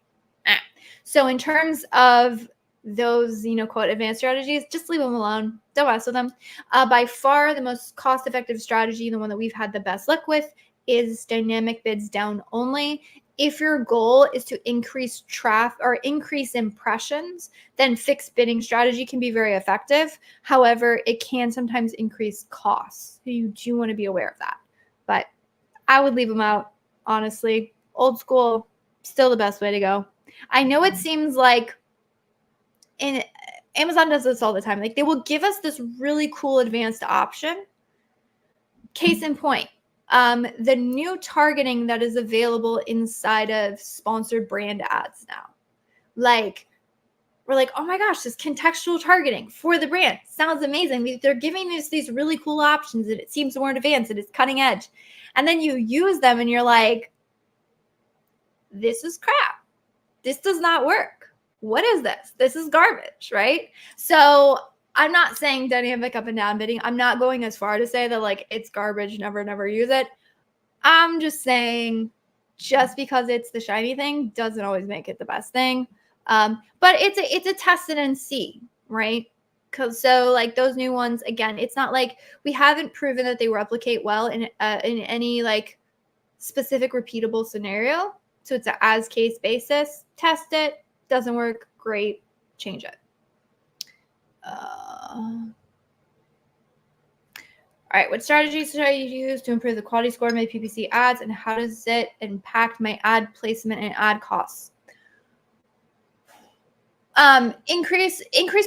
So in terms of those, quote, advanced strategies, just leave them alone. Don't mess with them. By far, the most cost-effective strategy, the one that we've had the best luck with, is dynamic bids down only. If your goal is to increase traffic or increase impressions, then fixed bidding strategy can be very effective. However, it can sometimes increase costs. So you do want to be aware of that. But I would leave them out, honestly. Old school, still the best way to go. I know it seems like Amazon does this all the time. Like they will give us this really cool advanced option. Case in point, the new targeting that is available inside of sponsored brand ads now. Like we're like, oh my gosh, this contextual targeting for the brand sounds amazing. They're giving us these really cool options and it seems more advanced and it's cutting edge. And then you use them and you're like, this is crap. This does not work. What is this? This is garbage, right? So I'm not saying dynamic up and down bidding. I'm not going as far to say that like it's garbage, never use it. I'm just saying just because it's the shiny thing doesn't always make it the best thing. But it's a test it and see, right? So like those new ones, again, it's not like we haven't proven that they replicate well in any like specific repeatable scenario. So it's an as case basis. Test it. Doesn't work. Great. Change it. All right, what strategies should I use to improve the quality score of my PPC ads, and how does it impact my ad placement and ad costs? Increase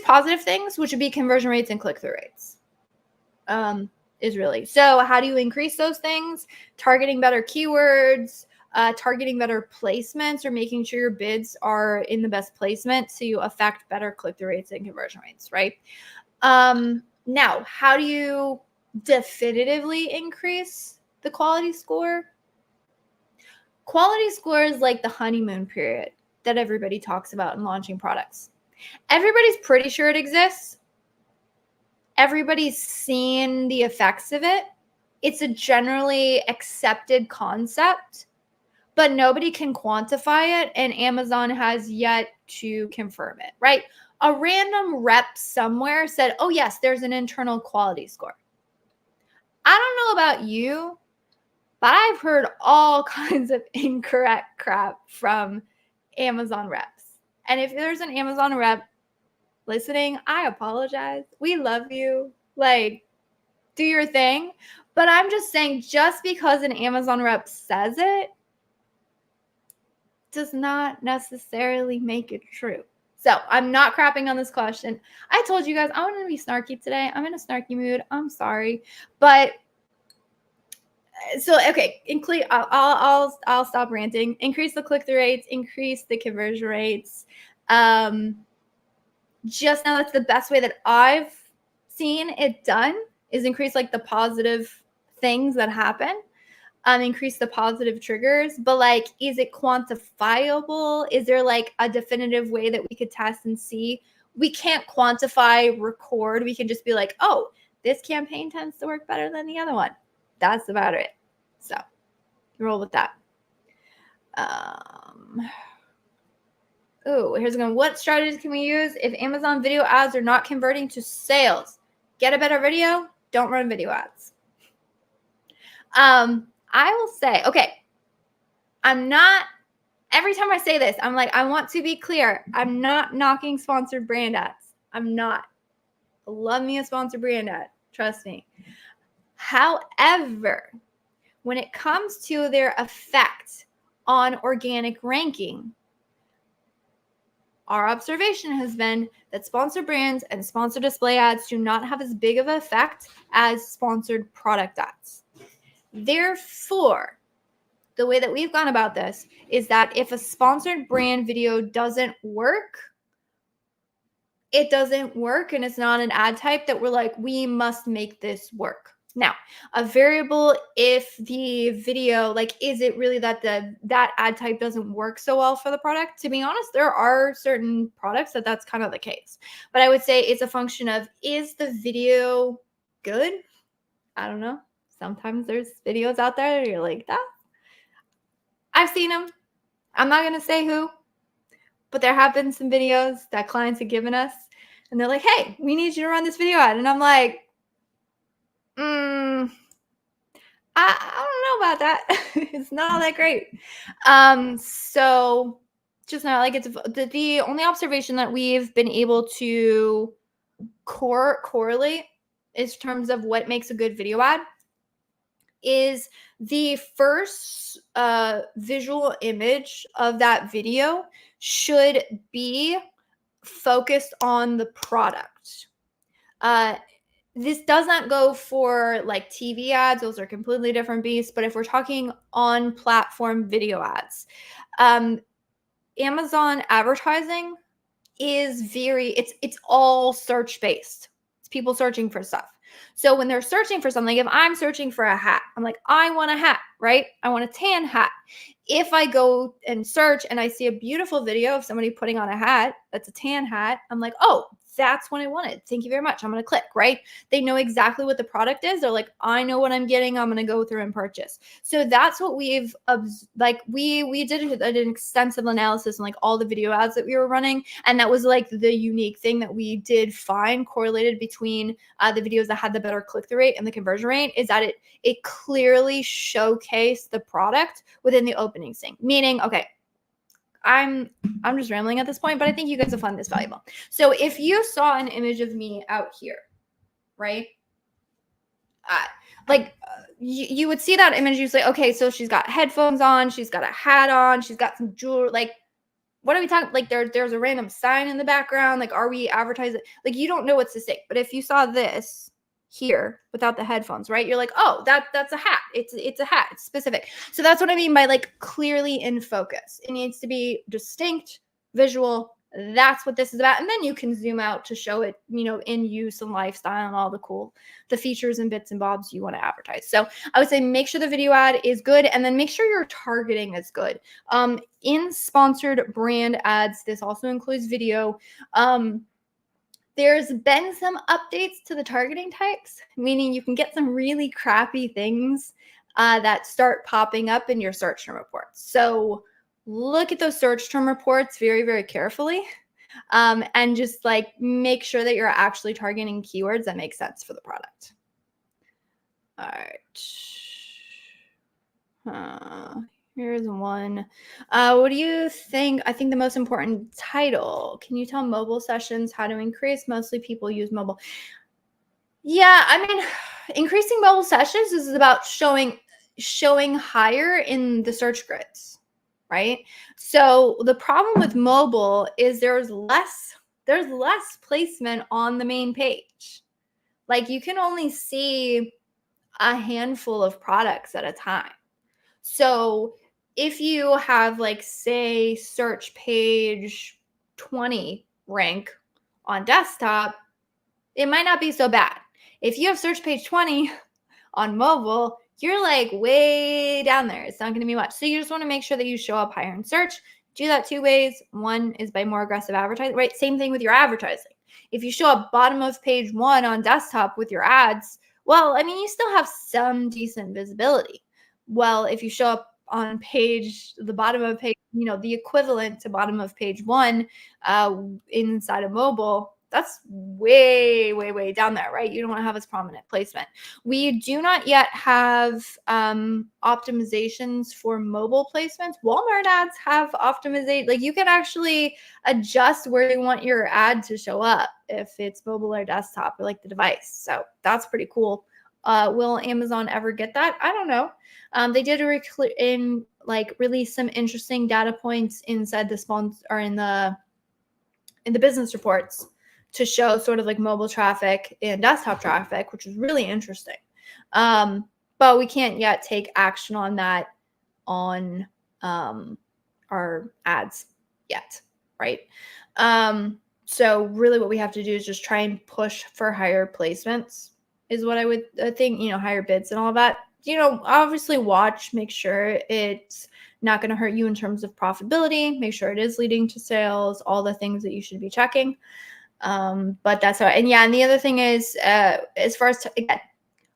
positive things, which would be conversion rates and click-through rates. Is really. So how do you increase those things? Targeting better keywords, targeting better placements, or making sure your bids are in the best placement so you affect better click-through rates and conversion rates, right? Now, how do you definitively increase the quality score? Quality score is like the honeymoon period that everybody talks about in launching products. Everybody's pretty sure it exists. Everybody's seen the effects of it. It's a generally accepted concept, but nobody can quantify it, and Amazon has yet to confirm it, right? A random rep somewhere said, oh, yes, there's an internal quality score. I don't know about you, but I've heard all kinds of incorrect crap from Amazon reps. And if there's an Amazon rep listening, I apologize. We love you. Like, do your thing. But I'm just saying, just because an Amazon rep says it does not necessarily make it true. So I'm not crapping on this question. I told you guys I wanted to be snarky today. I'm in a snarky mood. I'm sorry. But so, okay, I'll stop ranting. Increase the click-through rates, increase the conversion rates. Just now, that's the best way that I've seen it done, is increase like the positive things that happen, increase the positive triggers. But like, is it quantifiable? Is there like a definitive way that we could test and see? We can't quantify, record. We can just be like, oh, this campaign tends to work better than the other one. That's about it. So roll with that. Oh, here's one. What strategies can we use if Amazon video ads are not converting to sales? Get a better video. Don't run video ads. I will say, okay, I'm not, every time I say this, I'm like, I want to be clear. I'm not knocking sponsored brand ads. I'm not. Love me a sponsored brand ad. Trust me. However, when it comes to their effect on organic ranking, our observation has been that sponsored brands and sponsored display ads do not have as big of an effect as sponsored product ads. Therefore, the way that we've gone about this is that if a sponsored brand video doesn't work, it doesn't work, and it's not an ad type that we're like, we must make this work. Now, a variable, if the video, like, is it really that that ad type doesn't work so well for the product? To be honest, there are certain products that's kind of the case. But I would say it's a function of, is the video good? I don't know. Sometimes there's videos out there that you're like, that. I've seen them. I'm not going to say who, but there have been some videos that clients have given us, and they're like, hey, we need you to run this video ad. And I'm like, I don't know about that. It's not all that great. So just not like, it's the only observation that we've been able to correlate in terms of what makes a good video ad is the first visual image of that video should be focused on the product. This does not go for like TV ads. Those are completely different beasts. But if we're talking on platform video ads, Amazon advertising is it's all search based. It's people searching for stuff. So when they're searching for something, if I'm searching for a hat, I'm like, I want a hat, right? I want a tan hat. If I go and search and I see a beautiful video of somebody putting on a hat that's a tan hat, I'm like, oh, that's what I wanted. Thank you very much. I'm going to click, right? They know exactly what the product is. They're like, I know what I'm getting. I'm going to go through and purchase. So that's what we've, like, we did an extensive analysis on like all the video ads that we were running. And that was like the unique thing that we did find correlated between the videos that had the better click-through rate and the conversion rate, is that it clearly showcased the product within the opening scene. Meaning, okay, I'm just rambling at this point, but I think you guys will find this valuable. So if you saw an image of me out here, right? You would see that image, you say, okay, so she's got headphones on, she's got a hat on, she's got some jewelry. Like, what are we talking? Like, there's a random sign in the background. Like, are we advertising? Like, you don't know what's to say. But if you saw this here without the headphones, right? You're like, oh, that's a hat. It's a hat. It's specific. So that's what I mean by like clearly in focus. It needs to be distinct, visual. That's what this is about. And then you can zoom out to show it, in use and lifestyle and all the features and bits and bobs you want to advertise. So I would say make sure the video ad is good, and then make sure your targeting is good. In sponsored brand ads, this also includes video. There's been some updates to the targeting types, meaning you can get some really crappy things that start popping up in your search term reports. So look at those search term reports very, very carefully, and just like make sure that you're actually targeting keywords that make sense for the product. All right. Here's one. What do you think? I think the most important title. Can you tell mobile sessions how to increase? Mostly people use mobile. Yeah, I mean, increasing mobile sessions is about showing higher in the search grids, right? So the problem with mobile is there's less placement on the main page. Like, you can only see a handful of products at a time. So if you have, like, say, search page 20 rank on desktop, it might not be so bad. If you have search page 20 on mobile, you're like way down there. It's not going to be much. So you just want to make sure that you show up higher in search. Do that two ways. One is by more aggressive advertising, right? Same thing with your advertising. If you show up bottom of page 1 on desktop with your ads, well, I mean, you still have some decent visibility. Well, if you show up on the bottom of page, the equivalent to bottom of page 1 inside of mobile, that's way, way, way down there, right? You don't want to have as prominent placement. We do not yet have optimizations for mobile placements. Walmart ads have optimization. Like, you can actually adjust where you want your ad to show up, if it's mobile or desktop, or like the device. So that's pretty cool. Will Amazon ever get that? I don't know. They did release some interesting data points inside the sponsor or in the business reports to show sort of like mobile traffic and desktop traffic, which is really interesting. But we can't yet take action on that on our ads yet, right? So really what we have to do is just try and push for higher placements is what I would think, higher bids and all that. Obviously make sure it's not going to hurt you in terms of profitability, make sure it is leading to sales, all the things that you should be checking. But that's how, and the other thing is, as far as, again,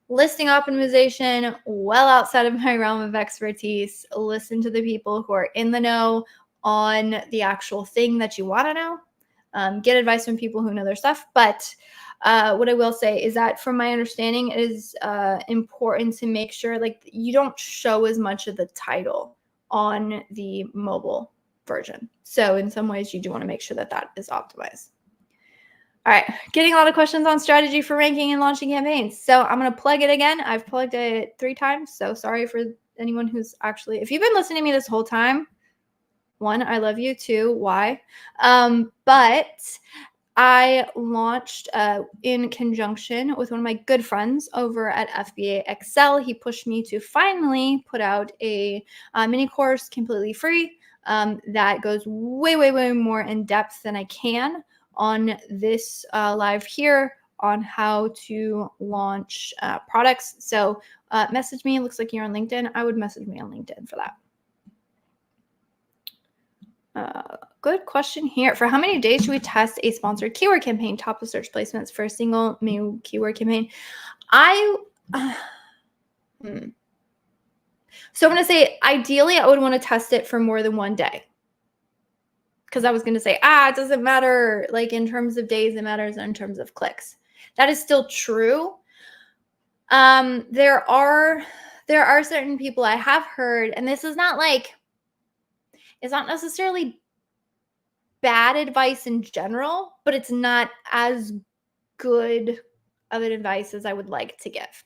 listing optimization, well outside of my realm of expertise. Listen to the people who are in the know on the actual thing that you want to know. Get advice from people who know their stuff. But what I will say is that, from my understanding, it is important to make sure like you don't show as much of the title on the mobile version. So in some ways, you do want to make sure that that is optimized. All right, getting a lot of questions on strategy for ranking and launching campaigns. So I'm going to plug it again. I've plugged it 3 times. So sorry for anyone who's actually, if you've been listening to me this whole time, 1, I love you. 2, why? But I launched in conjunction with one of my good friends over at FBA Excel. He pushed me to finally put out a mini course completely free that goes way, way, way more in depth than I can on this live here on how to launch products. So message me. It looks like you're on LinkedIn. I would message me on LinkedIn for that. Good question here. For how many days should we test a sponsored keyword campaign, top of search placements for a single new keyword campaign? So I'm going to say, ideally, I would want to test it for more than 1 day. Because I was going to say, it doesn't matter like in terms of days, it matters in terms of clicks. That is still true. There are certain people I have heard, and this is not like, It's not necessarily bad advice in general, but it's not as good of an advice as I would like to give.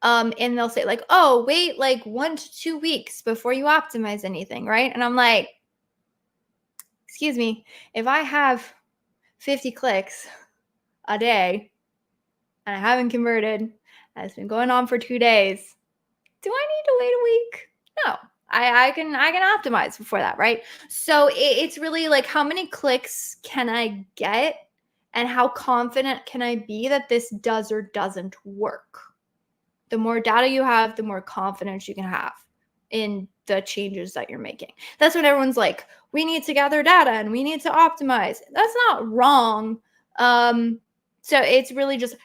And they'll say like, oh, wait like 1 to 2 weeks before you optimize anything, right? And I'm like, excuse me, if I have 50 clicks a day and I haven't converted, and it's been going on for 2 days, do I need to wait a week? No. I can optimize before that, right? So it's really like, how many clicks can I get and how confident can I be that this does or doesn't work? The more data you have, the more confidence you can have in the changes that you're making. That's when everyone's like, we need to gather data and we need to optimize. That's not wrong. So it's really just,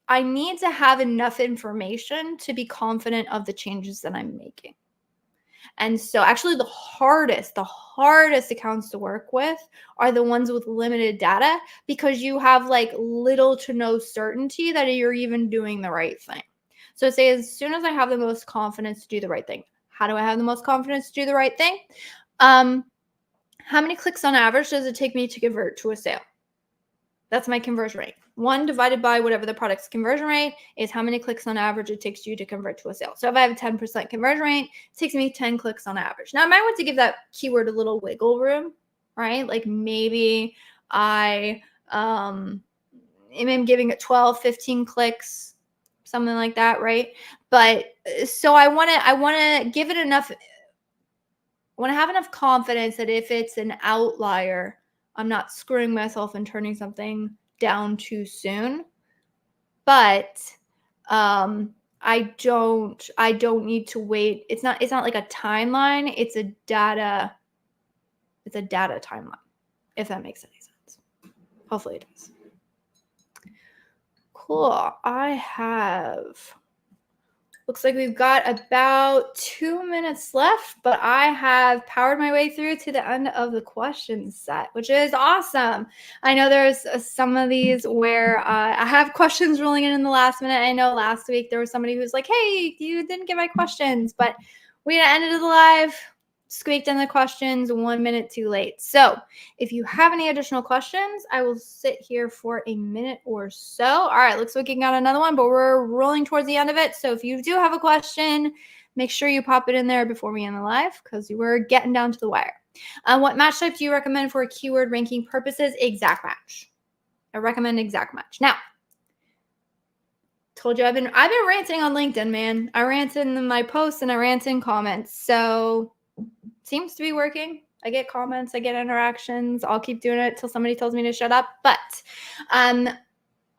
I need to have enough information to be confident of the changes that I'm making. And so actually the hardest accounts to work with are the ones with limited data, because you have like little to no certainty that you're even doing the right thing. So say as soon as I have the most confidence to do the right thing. How do I have the most confidence to do the right thing? How many clicks on average does it take me to convert to a sale? That's my conversion rate. 1 divided by whatever the product's conversion rate is how many clicks on average it takes you to convert to a sale. So if I have a 10% conversion rate, it takes me 10 clicks on average. Now I might want to give that keyword a little wiggle room, right? Like maybe I am giving it 12, 15 clicks, something like that, right? But so I want to give it enough, I want to have enough confidence that if it's an outlier, I'm not screwing myself and turning something down too soon. But I don't need to wait. It's not like a timeline, it's a data timeline, if that makes any sense. Hopefully it does. Cool. Looks like we've got about 2 minutes left, but I have powered my way through to the end of the question set, which is awesome. I know there's some of these where I have questions rolling in the last minute. I know last week there was somebody who was like, hey, you didn't get my questions, but we ended the live, squeaked in the questions 1 minute too late. So if you have any additional questions, I will sit here for a minute or so. All right, looks like we got another one, but we're rolling towards the end of it. So if you do have a question, make sure you pop it in there before we end the live, because we're getting down to the wire. What match type do you recommend for keyword ranking purposes? Exact match. I recommend exact match. Now, told you I've been ranting on LinkedIn, man. I rant in my posts and I rant in comments. So seems to be working. I get comments, I get interactions. I'll keep doing it till somebody tells me to shut up. But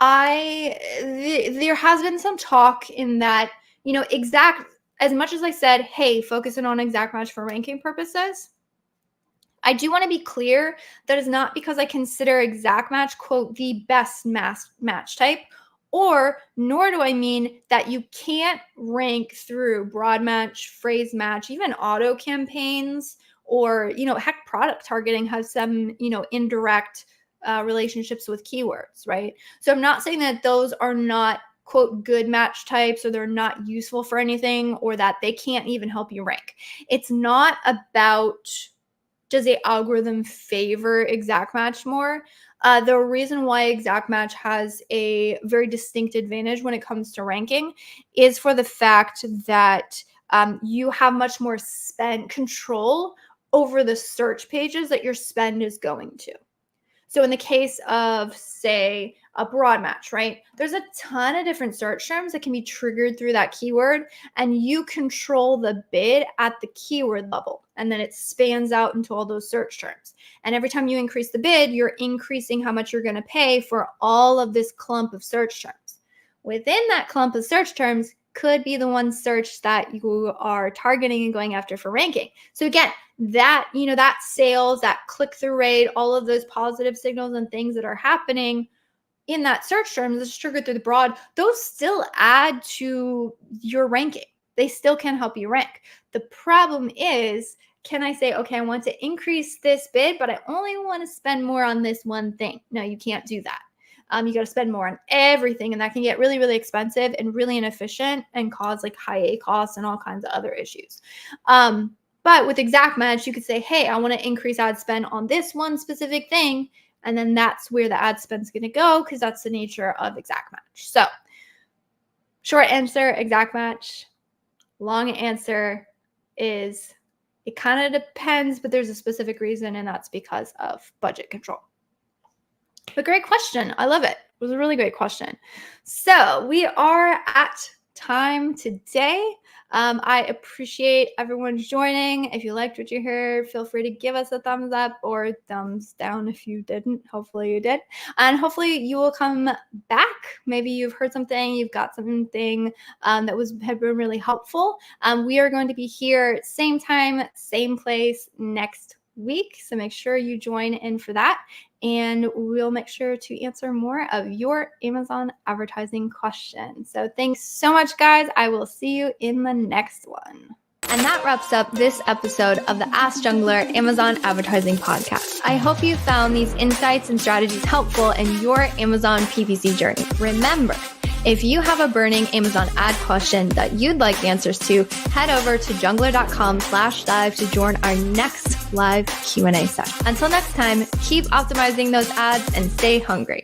there has been some talk in that, exact, as much as I said, hey, focusing on exact match for ranking purposes, I do want to be clear that is not because I consider exact match, quote, the best match type, or nor do I mean that you can't rank through broad match, phrase match, even auto campaigns, or, heck, product targeting has some, indirect relationships with keywords, right? So I'm not saying that those are not, quote, good match types, or they're not useful for anything, or that they can't even help you rank. It's not about, does the algorithm favor exact match more? The reason why exact match has a very distinct advantage when it comes to ranking is for the fact that you have much more spend control over the search pages that your spend is going to. So in the case of, say, a broad match, right? There's a ton of different search terms that can be triggered through that keyword, and you control the bid at the keyword level, and then it spans out into all those search terms. And every time you increase the bid, you're increasing how much you're going to pay for all of this clump of search terms. Within that clump of search terms could be the one search that you are targeting and going after for ranking. So again, that, that sales, that click-through rate, all of those positive signals and things that are happening in that search term that's triggered through the broad, those still add to your ranking. They still can help you rank. The problem is, can I say, okay, I want to increase this bid, but I only want to spend more on this one thing? No, you can't do that. You got to spend more on everything, and that can get really, really expensive and really inefficient and cause like high A costs and all kinds of other issues. But with exact match, you could say, hey, I want to increase ad spend on this one specific thing. And then that's where the ad spend is going to go because that's the nature of exact match. So short answer, exact match. Long answer is it kind of depends, but there's a specific reason, and that's because of budget control. But great question. I love it. It was a really great question. So we are at time today. I appreciate everyone joining. If you liked what you heard, feel free to give us a thumbs up or thumbs down if you didn't. Hopefully you did. And hopefully you will come back. Maybe you've heard something, you've got something that had been really helpful. We are going to be here same time, same place next week. So make sure you join in for that. And we'll make sure to answer more of your Amazon advertising questions. So thanks so much, guys. I will see you in the next one. And that wraps up this episode of the Ask Junglr Amazon Advertising Podcast. I hope you found these insights and strategies helpful in your Amazon PPC journey. Remember, if you have a burning Amazon ad question that you'd like answers to, head over to junglr.com/live to join our next live Q&A session. Until next time, keep optimizing those ads and stay hungry.